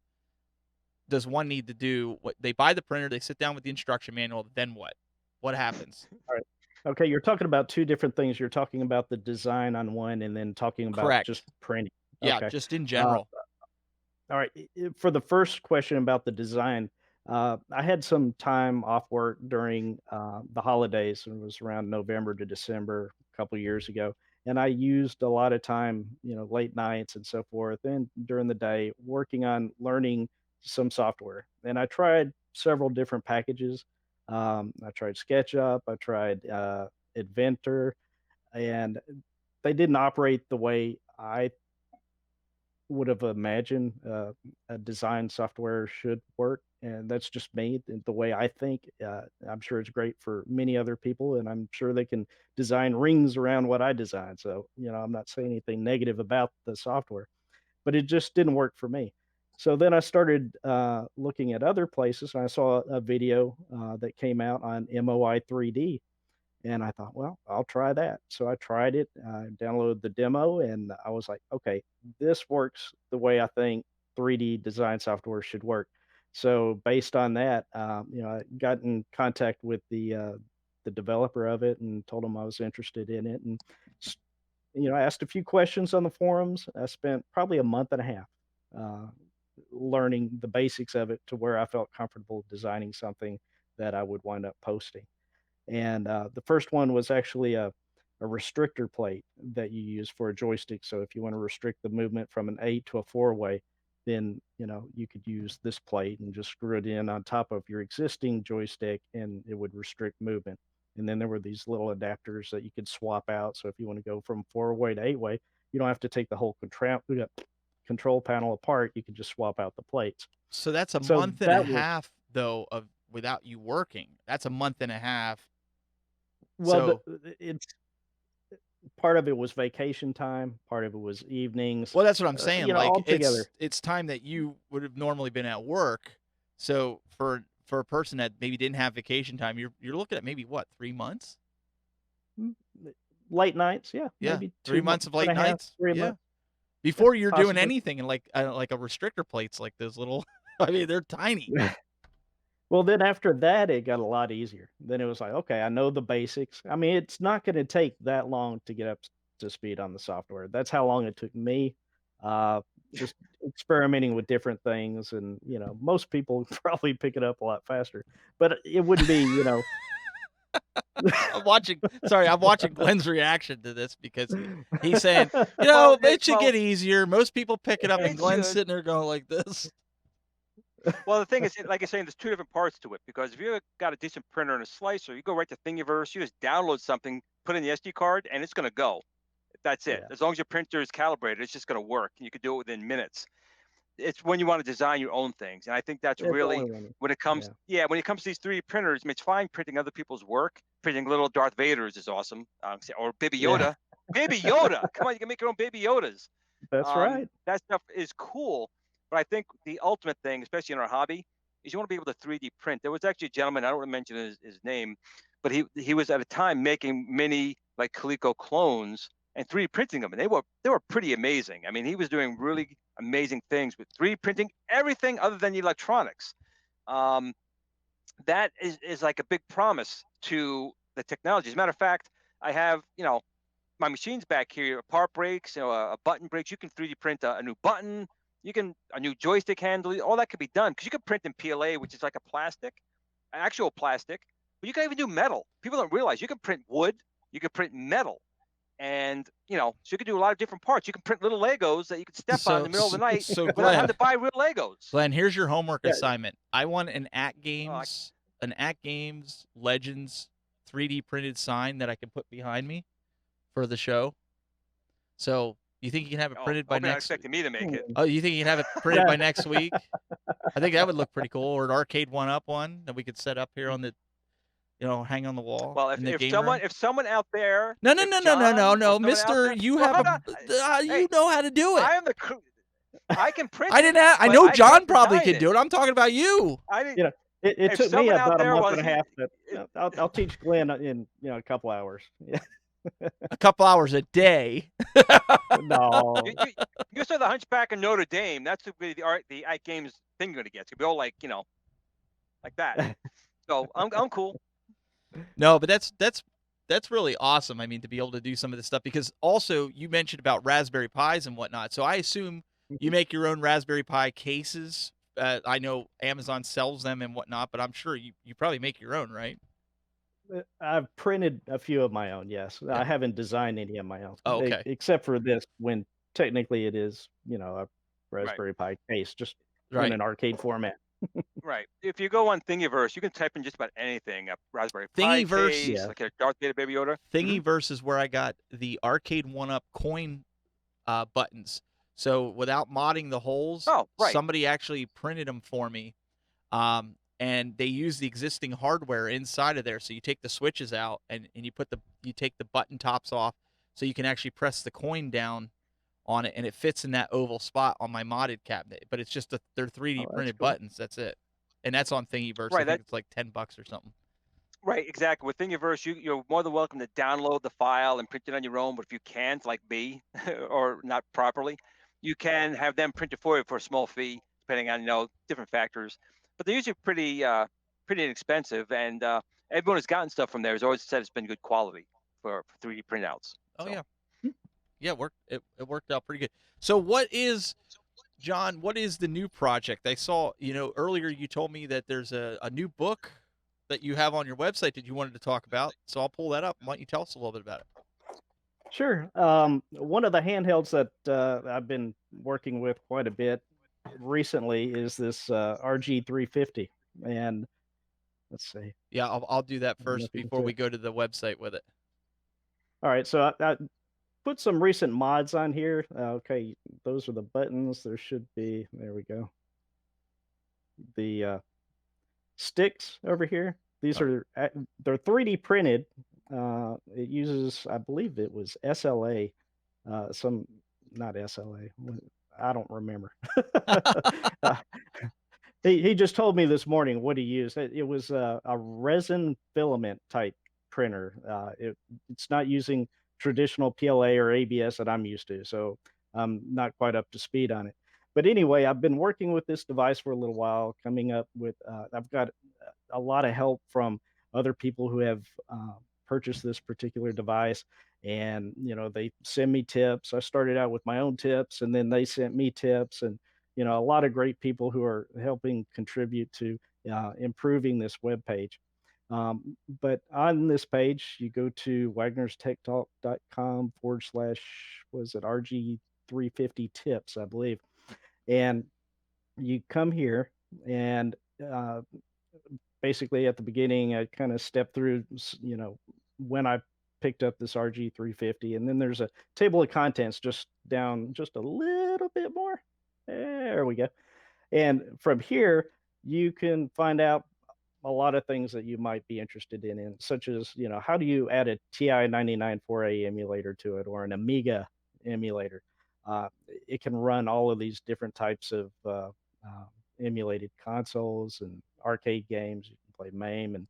does one need to do? What they buy the printer, they sit down with the instruction manual, then what? What happens? All right. Okay, you're talking about two different things. You're talking about the design on one, and then talking about just Correct. printing. Yeah, Okay. just in Uh, general. All right. For the first question about the design, I had some time off work during the holidays. And it was around November to December a couple years ago, and I used a lot of time, late nights and so forth, and during the day working on learning some software. And I tried several different packages. I tried SketchUp, I tried Inventor, and they didn't operate the way I would have imagined a design software should work, and that's just me, the way I think. I'm sure it's great for many other people, and I'm sure they can design rings around what I design. So, I'm not saying anything negative about the software, but it just didn't work for me. So then I started looking at other places, and I saw a video that came out on MOI 3D, and I thought, well, I'll try that. So I tried it, downloaded the demo, and I was like, okay, this works the way I think 3D design software should work. So based on that, I got in contact with the developer of it and told him I was interested in it, and s- I asked a few questions on the forums. I spent probably a month and a half uh, learning the basics of it to where I felt comfortable designing something that I would wind up posting. And the first one was actually a restrictor plate that you use for a joystick. So if you want to restrict the movement from an 8 to a 4-way, then you could use this plate and just screw it in on top of your existing joystick, and it would restrict movement. And then there were these little adapters that you could swap out. So if you want to go from 4-way to 8-way, you don't have to take the whole control panel apart. You can just swap out the plates. So that's a So month and a that was half though of without you working. That's a month and a half. well, So it's part of it was vacation time, part of it was evenings, well, that's what I'm saying. Like all together. it's time that you would have normally been at work. So for a person that maybe didn't have vacation time, you're looking at maybe what, 3 months? Mm, late nights, yeah, Yeah, maybe 3 2 months of 2 and late a half, nights. 3 Yeah, months, yeah, before you're doing possibly. anything, and like a restrictor plates, like those little. I mean, they're tiny. Well, then after that, it got a lot easier. Then it was like, okay, I know the basics. I mean, it's not gonna take that long to get up to speed on the software. That's how long it took me, uh, just experimenting with different things, and, most people probably pick it up a lot faster, but it wouldn't be, I'm watching Glenn's reaction to this because he's saying, Well, it should get easier. Most people pick it up, and it Glenn's should. sitting there going like this. Well, the thing is, like you're saying, there's two different parts to it because if you got a decent printer and a slicer, you go right to Thingiverse, you just download something, put in the SD card, and it's going to go. That's it. Yeah, As long as your printer is calibrated, it's just going to work. You could do it within minutes. It's when you want to design your own things, and I think that's it's only really one. when it comes. Yeah. Yeah, when it comes to these 3D printers, I mean, it's fine printing other people's work. Printing little Darth Vaders is awesome, or Baby Yeah, Yoda. Baby Yoda, come on, you can make your own Baby Yodas. that's right. That stuff is cool, but I think the ultimate thing, especially in our hobby, is you want to be able to 3D print. There was actually a gentleman, I don't want to mention his name, but he was at a time making mini like Coleco clones and 3D printing them, and they were pretty amazing. I mean, he was doing really amazing things with 3D printing everything other than the electronics. Um, that is like a big promise to the technology. As a matter of fact, I have my machines back here, part breaks, a button breaks. You can 3D print a new button. You can a new joystick handle. All that could be done because you can print in PLA, which is like a plastic, actual plastic. But you can even do metal. People don't realize you can print wood. You can print metal, and so you can do a lot of different parts. You can print little Legos that you can step on in the middle of the night So without having to buy real Legos. Glenn, here's your homework Yeah. assignment. I want an Oh, AtGames Legends 3D printed sign that I can put behind me for the show. So you think you can have it printed by hope you're not next? expecting me to make it. Oh, you think you can have it printed by next week? I think that would look pretty cool. Or an arcade one-up one that we could set up here on the, hang on the wall. Well, in the if game someone room. if someone out there, No, if John or someone out Mister. there, You well, have hey, you know how to do it. I am the I can print. I didn't have. I but know I John can't probably design could do it. I'm talking about you. I didn't. It If took me someone out about a there month was, and a half, but I'll teach Glenn in a couple hours. Yeah. A couple hours a day. No. you saw the Hunchback of Notre Dame. That's the AtGames thing you're gonna get. It's gonna be all like like that. So I'm cool. No, but that's really awesome. I mean, to be able to do some of this stuff because also you mentioned about Raspberry Pis and whatnot. So I assume you make your own Raspberry Pi cases. I know Amazon sells them and whatnot, but I'm sure you probably make your own, right? I've printed a few of my own, yes. Yeah. I haven't designed any of my own, Oh, okay. except for this, when technically it is, a Raspberry Pi case, just in Right. an arcade format. Right. If you go on Thingiverse, you can type in just about anything. A Raspberry Pi Thingiverse- case, Yeah. like a Darth Vader Baby Yoda. Thingiverse is where I got the arcade one-up coin buttons. So without modding the holes, Oh, right. somebody actually printed them for me. And they use the existing hardware inside of there. So you take the switches out and you take the button tops off so you can actually press the coin down on it and it fits in that oval spot on my modded cabinet. But it's just they're 3D Oh, that's printed cool. buttons. That's it. And that's on Thingiverse. I Right. think it's like $10 or something. Right, exactly. With Thingiverse, you're more than welcome to download the file and print it on your own. But if you can't, like me, or not properly, you can have them print it for you for a small fee, depending on different factors. But they're usually pretty inexpensive, and everyone who's gotten stuff from there has always said it's been good quality for 3D printouts. Oh So, yeah. Yeah, it worked out pretty good. So John, what is the new project? I saw, earlier you told me that there's a new book that you have on your website that you wanted to talk about. So I'll pull that up. Why don't you tell us a little bit about it? Sure. One of the handhelds that I've been working with quite a bit recently is this RG350, and let's see. Yeah, I'll do that I don't know first if you can before see we it. go to the website with it. All right, so I put some recent mods on here. Okay, those are the buttons. There should be. There we go. The sticks over here. These Oh. are they're 3D printed. It uses, I believe it was SLA, some not SLA. I don't remember. uh, he just told me this morning what he used. It was a resin filament type printer. It's not using traditional PLA or ABS that I'm used to, so I'm not quite up to speed on it. But anyway, I've been working with this device for a little while, coming up with. I've got a lot of help from other people who have purchased this particular device, and they send me tips. I started out with my own tips, and then they sent me tips, and a lot of great people who are helping contribute to improving this web page. But on this page, you go to wagnerstechtalk.com/, was it RG350 tips, I believe. And you come here and basically at the beginning, I kind of step through, when I picked up this RG350, and then there's a table of contents just down just a little bit more. There we go. And from here, you can find out a lot of things that you might be interested in such as, how do you add a TI 994A emulator to it or an Amiga emulator? It can run all of these different types of emulated consoles and arcade games. You can play MAME. And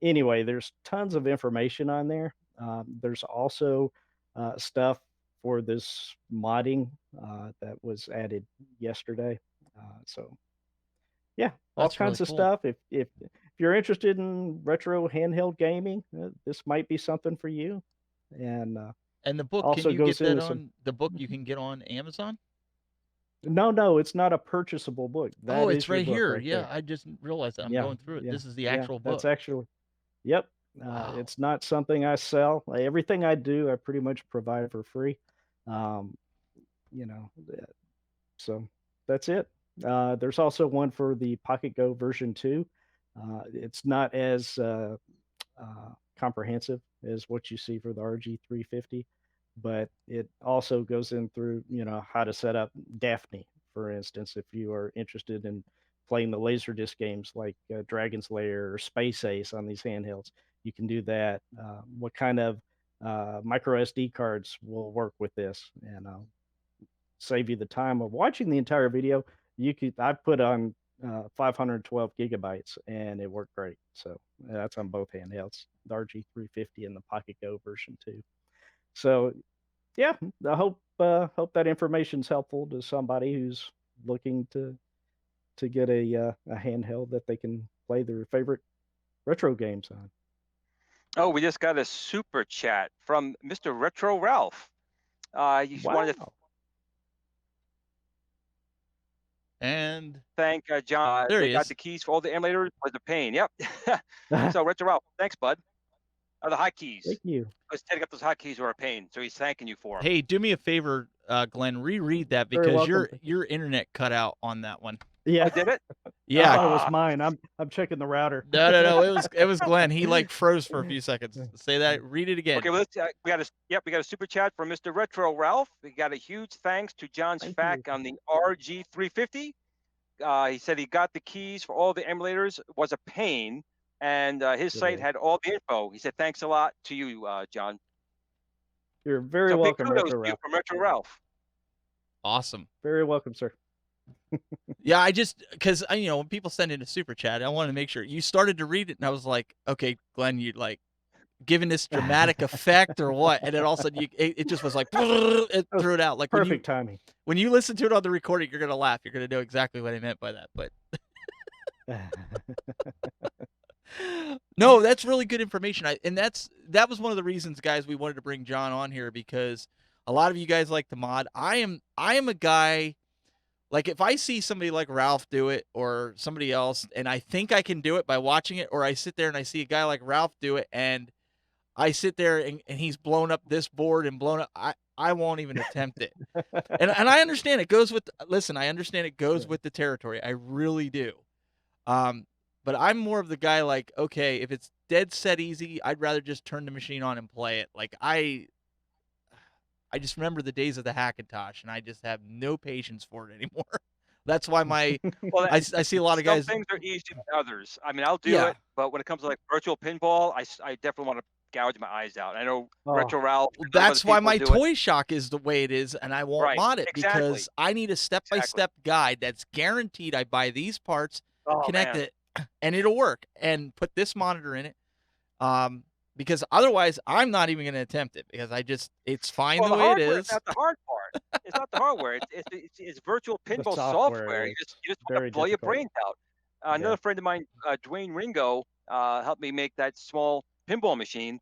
anyway, there's tons of information on there. There's also stuff for this modding that was added yesterday. So yeah, all That's really kinds of cool. stuff. If you're interested in retro handheld gaming, this might be something for you. And the book, also can you get goes that into some. on the book you can get on Amazon? No, it's not a purchasable book. Oh, That it's is your right book here. right Yeah, there. I just realized that. I'm Yeah, going through it. yeah, This is the yeah. actual That's book. actually, yep. Wow. It's not something I sell. Everything I do, I pretty much provide for free. Um, you know, so that's it. There's also one for the Pocket Go version 2. It's not as comprehensive as what you see for the RG350, but it also goes in through, how to set up Daphne, for instance, if you are interested in playing the Laserdisc games like Dragon's Lair or Space Ace on these handhelds. You can do that. What kind of micro SD cards will work with this? And I'll save you the time of watching the entire video. I put on 512 gigabytes and it worked great. So that's on both handhelds, the RG350 and the Pocket Go version 2. So yeah, I hope that information's helpful to somebody who's looking to get a handheld that they can play their favorite retro games on. Oh, we just got a super chat from Mr. Retro Ralph. You wanted to And thank John. there They he got is. the keys for all the emulators. Was a pain. Yep. So Retro Ralph, thanks, bud. The hotkeys. Thank you. Because setting up those hotkeys were a pain, so he's thanking you for them. Hey, do me a favor, Glenn, reread that Very because welcome. your internet cut out on that one. Yeah. Oh, did it? Yeah. thought it was mine. I'm checking the router. No. It was Glenn. He like froze for a few seconds. Say that. Read it again. Okay, well, we got a super chat from Mr. Retro Ralph. We got a huge thanks to John Thank Spack you. on the RG350. He said he got the keys for all the emulators. It was a pain, and his site had all the info. He said thanks a lot to you, John. You're very So big welcome, kudos Retro to you Ralph. from Retro Ralph. Awesome. Very welcome, sir. Yeah, I just because when people send in a super chat, I wanted to make sure you started to read it, and I was like, okay, Glenn, you like giving this dramatic effect or what? And then all of a sudden, it just was like it threw it out. Like Perfect timing. when you listen to it on the recording, you're gonna laugh. You're gonna know exactly what I meant by that. But no, that's really good information. That was one of the reasons, guys, we wanted to bring John on here, because a lot of you guys like to mod. I am a guy. Like, if I see somebody like Ralph do it or somebody else, and I think I can do it by watching it, or I sit there and I see a guy like Ralph do it, and I sit there and he's blown up this board and blown up, I won't even attempt it. And I understand it goes with, listen, I understand it goes with the territory. I really do. But I'm more of the guy like, okay, if it's dead set easy, I'd rather just turn the machine on and play it. Like, I just remember the days of the Hackintosh, and I just have no patience for it anymore. That's why Well, I see a lot of guys. Some things are easier than others. I mean, I'll do it, but when it comes to like virtual pinball, I definitely want to gouge my eyes out. I know Retro Ralph. That's why my Toy Shock is the way it is, and I won't mod it because I need a step-by-step guide that's guaranteed. I buy these parts, connect it, and it'll work, and put this monitor in it. Because otherwise, I'm not even going to attempt it, because it's fine the way it is. It's not the hard part. It's not the hardware. It's virtual pinball software. You just want to blow your brains out. Another friend of mine, Dwayne Ringo, helped me make that small pinball machine,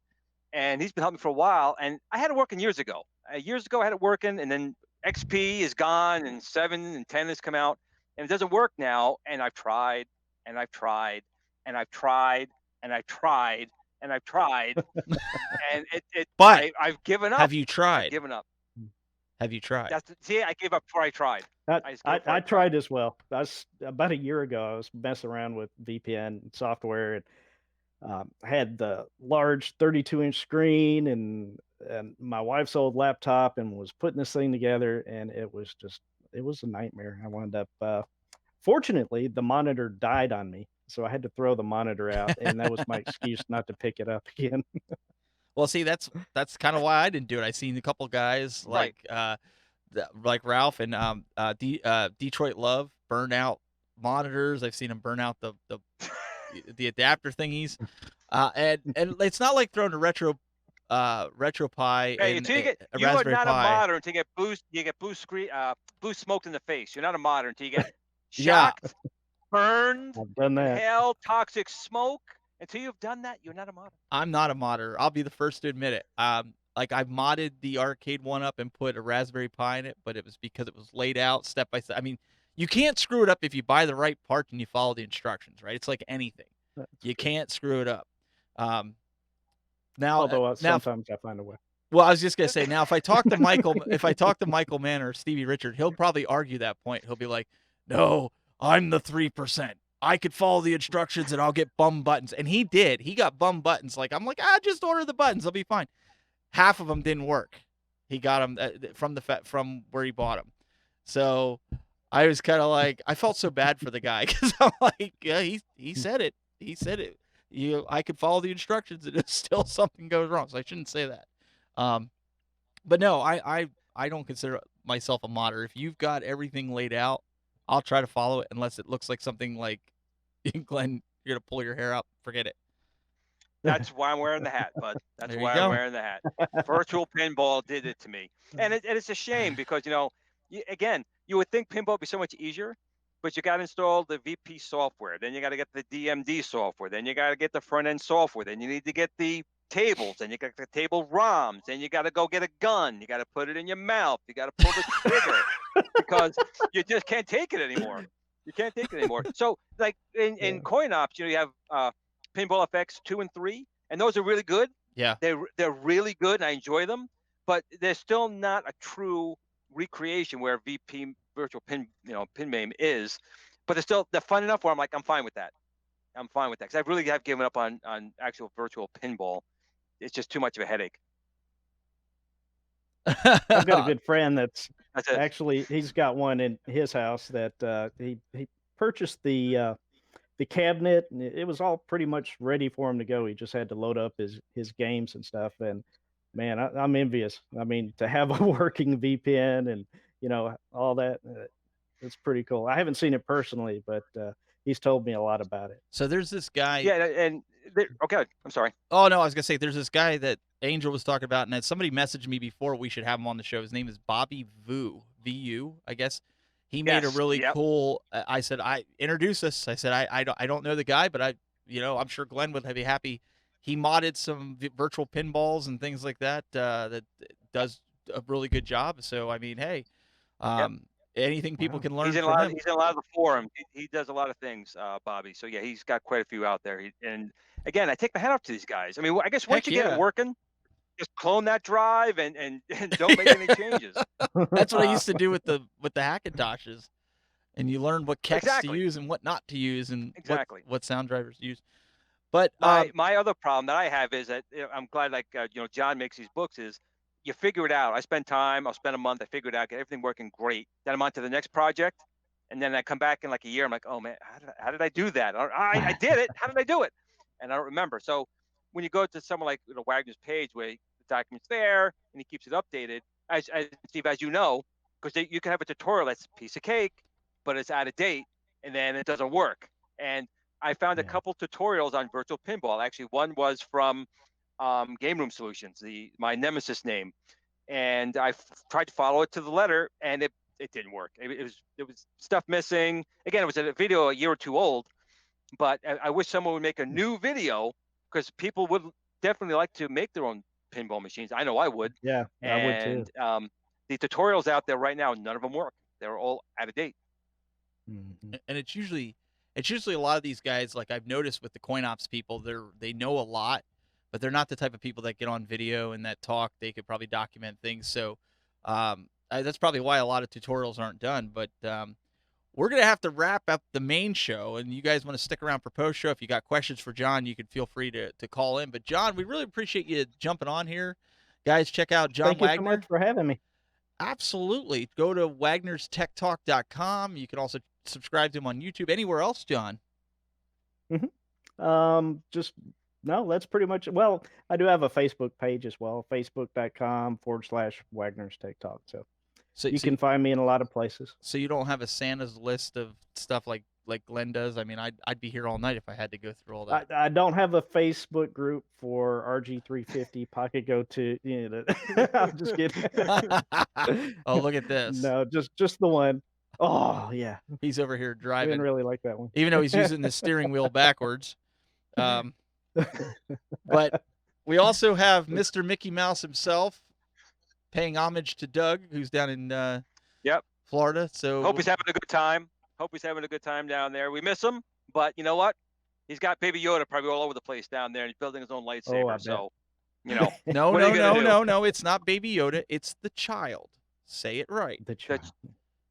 and he's been helping me for a while. And I had it working years ago. Years ago, I had it working, and then XP is gone, and 7 and 10 has come out, and it doesn't work now. And I've tried, and I've tried, and I've tried, and I've tried. And I've tried, and But I've given up. Have you tried? I've given up. Have you tried? See, I gave up before I tried. I tried as well. That's about a year ago. I was messing around with VPN software, and I had the large 32-inch screen and my wife's old laptop, and was putting this thing together, and it was a nightmare. I wound up fortunately, the monitor died on me, so I had to throw the monitor out, and that was my excuse not to pick it up again. Well, see, that's kind of why I didn't do it. I seen a couple guys like Ralph and Detroit Love burn out monitors. I've seen them burn out the adapter thingies, and it's not like throwing a retro Pi and you are not a modder until you get blue smoked in the face. You're not a modder until you get shocked, burned, I've done that. inhaled toxic smoke. Until you've done that, you're not a modder. I'm not a modder. I'll be the first to admit it. Like, I've modded the arcade one up and put a Raspberry Pi in it, but it was because it was laid out step by step. I mean, you can't screw it up if you buy the right parts and you follow the instructions, right? It's like anything. You can't screw it up. Although sometimes I find a way. Well, I was just gonna say, now if I talk to Michael Mann or Stevie Richard, he'll probably argue that point. He'll be like, "No, I'm the 3%. I could follow the instructions and I'll get bum buttons." And he did. He got bum buttons. Like, I'm like, just order the buttons. They'll be fine. Half of them didn't work. He got them from where he bought them. So I was kind of like, I felt so bad for the guy, because I'm like, yeah, he said it. He said it. I could follow the instructions and it's still something goes wrong. So I shouldn't say that. But no, I don't consider myself a modder. If you've got everything laid out, I'll try to follow it, unless it looks like something like, Glenn, you're gonna pull your hair out. Forget it. That's why I'm wearing the hat, bud. That's why I'm wearing the hat. Virtual pinball did it to me, and it's a shame, because again, you would think pinball would be so much easier, but you got to install the VP software, then you got to get the DMD software, then you got to get the front end software, then you need to get the tables, then you got the table ROMs, then you got to go get a gun, you got to put it in your mouth, you got to pull the trigger, because you just can't take it anymore. You can't take it anymore. So, like in CoinOps, you have Pinball FX 2 and 3, and those are really good. Yeah, they're really good, and I enjoy them, but they're still not a true recreation where VP virtual pin MAME is. but they're fun enough where I'm like, I'm fine with that. I'm fine with that, because I really have given up on actual virtual pinball. It's just too much of a headache. I've got a good friend that's That's it. actually he's got one in his house that he purchased the cabinet, and it was all pretty much ready for him to go. He just had to load up his games and stuff. And man, I'm envious. I mean, to have a working VPN and all that, it's pretty cool. I haven't seen it personally, but he's told me a lot about it. So there's this guy. Yeah, and okay, I'm sorry. Oh no, I was gonna say there's this guy that Angel was talking about, and somebody messaged me before we should have him on the show. His name is Bobby Vu, VU, I guess. He made a really cool. I said, introduce us. I said, I don't know the guy, but I'm sure Glenn would be happy. He modded some virtual pinballs and things like that. That does a really good job. So I mean, hey, anything people can learn from him. He's in a lot of the forums. He does a lot of things, Bobby. So yeah, he's got quite a few out there. And again, I take my hat off to these guys. I mean, I guess once you get it working, just clone that drive and don't make any changes. That's what I used to do with the Hackintoshes, and you learn what kecks to use and what not to use, and what sound drivers to use. But my other problem that I have is that I'm glad, like John makes these books, is you figure it out. I spend time. I'll spend a month. I figure it out. Get everything working great. Then I'm on to the next project, and then I come back in like a year. I'm like, oh man, how did I do that? I did it. How did I do it? And I don't remember. So when you go to someone like Wagner's page, where the document's there and he keeps it updated, as Steve, as you know, because you can have a tutorial that's a piece of cake, but it's out of date, and then it doesn't work. And I found a couple tutorials on virtual pinball. Actually, one was from Game Room Solutions, my nemesis name, and I tried to follow it to the letter, and it didn't work. It was stuff missing. Again, it was a video a year or two old, but I wish someone would make a new video, because people would definitely like to make their own pinball machines. I know I would. Yeah, I would too. The tutorials out there right now, none of them work. They're all out of date. Mm-hmm. And it's usually a lot of these guys, like I've noticed with the CoinOps people, they know a lot, but they're not the type of people that get on video and that talk. They could probably document things. So that's probably why a lot of tutorials aren't done. But we're going to have to wrap up the main show, and you guys want to stick around for post-show. If you got questions for John, you can feel free to call in. But John, we really appreciate you jumping on here. Guys, check out John Wagner. Thank you so much for having me. Absolutely. Go to wagnerstechtalk.com. You can also subscribe to him on YouTube. Anywhere else, John? No, that's pretty much it. Well, I do have a Facebook page as well, facebook.com/Wagner's Tech Talk. So you can find me in a lot of places. So you don't have a Santa's list of stuff like Glenn does? I mean, I'd be here all night if I had to go through all that. I don't have a Facebook group for RG350 Pocket Go 2. I'm just kidding. Oh, look at this. No, just the one. Oh, yeah. He's over here driving. I didn't really like that one. Even though he's using the steering wheel backwards. But we also have Mr. Mickey Mouse himself paying homage to Doug, who's down in Florida. So hope he's having a good time. Hope he's having a good time down there. We miss him, but you know what? He's got Baby Yoda probably all over the place down there, and he's building his own lightsaber. So, No, it's not Baby Yoda. It's the child. Say it right. The child.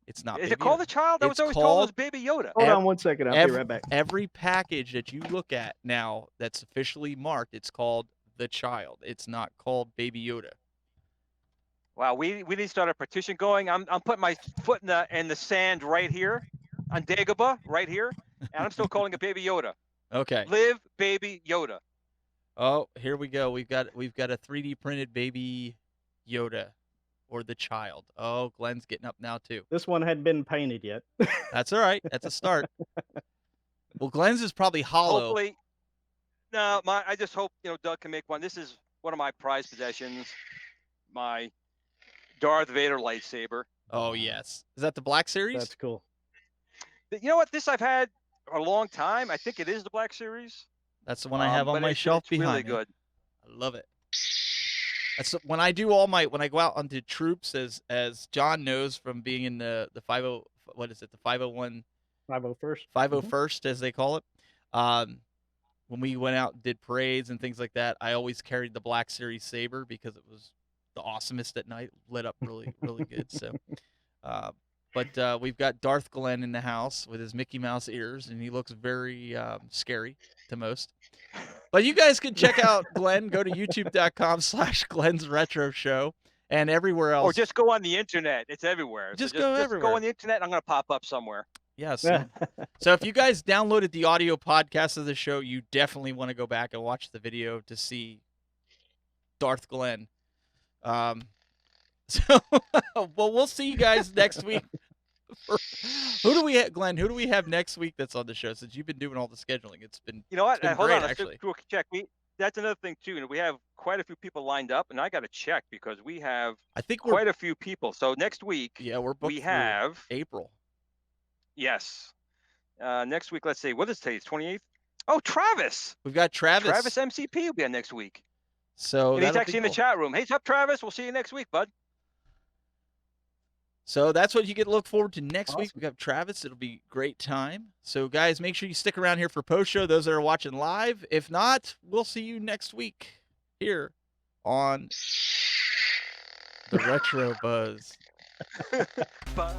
It's not. Is it called the child? That was always told as Baby Yoda. Hold on one second. I'll be right back. Every package that you look at now that's officially marked, it's called the child. It's not called Baby Yoda. Wow, we need to start a petition going. I'm putting my foot in the sand right here on Dagobah, right here, and I'm still calling it Baby Yoda. Okay. Live Baby Yoda. Oh, here we go. We've got a 3D printed Baby Yoda, or the child. Oh, Glenn's getting up now too. This one hadn't been painted yet. That's all right. That's a start. Well, Glenn's is probably hollow. Hopefully, no. I just hope Doug can make one. This is one of my prized possessions. My Darth Vader lightsaber. Oh yes, is that the Black Series? That's cool. You know what? This I've had a long time. I think it is the Black Series. That's the one I have on my shelf behind me. Really good. I love it. That's when I do when I go out onto troops, as John knows from being in the 50, what is it, the 501, 501st, 501st as they call it. When we went out and did parades and things like that, I always carried the Black Series saber because it was the awesomest at night, lit up really, really good. So, But we've got Darth Glenn in the house with his Mickey Mouse ears, and he looks very scary to most. But you guys can check out Glenn. Go to youtube.com/Glenn's Retro Show and everywhere else. Or just go on the internet. It's everywhere. Just So go just everywhere. go on the internet. I'm going to pop up somewhere. Yes. So if you guys downloaded the audio podcast of the show, you definitely want to go back and watch the video to see Darth Glenn. So, well, we'll see you guys next week. Who do we have, Glenn? Who do we have next week that's on the show? Since you've been doing all the scheduling, it's been You know what? been Hold great, on. actually. Let's check. That's another thing too. You know, we have quite a few people lined up, and I got to check because we have I think quite a few people. So next week, we're booked. We have April. Yes. Next week, let's see. What is today? It's 28th. Oh, Travis. We've got Travis. Travis MCP will be on next week. So and he's actually in the chat room. Hey, what's up, Travis? We'll see you next week, bud. So that's what you get to look forward to next week. We got Travis. It'll be a great time. So, guys, make sure you stick around here for post-show, those that are watching live. If not, we'll see you next week here on the Retro Buzz. Bye.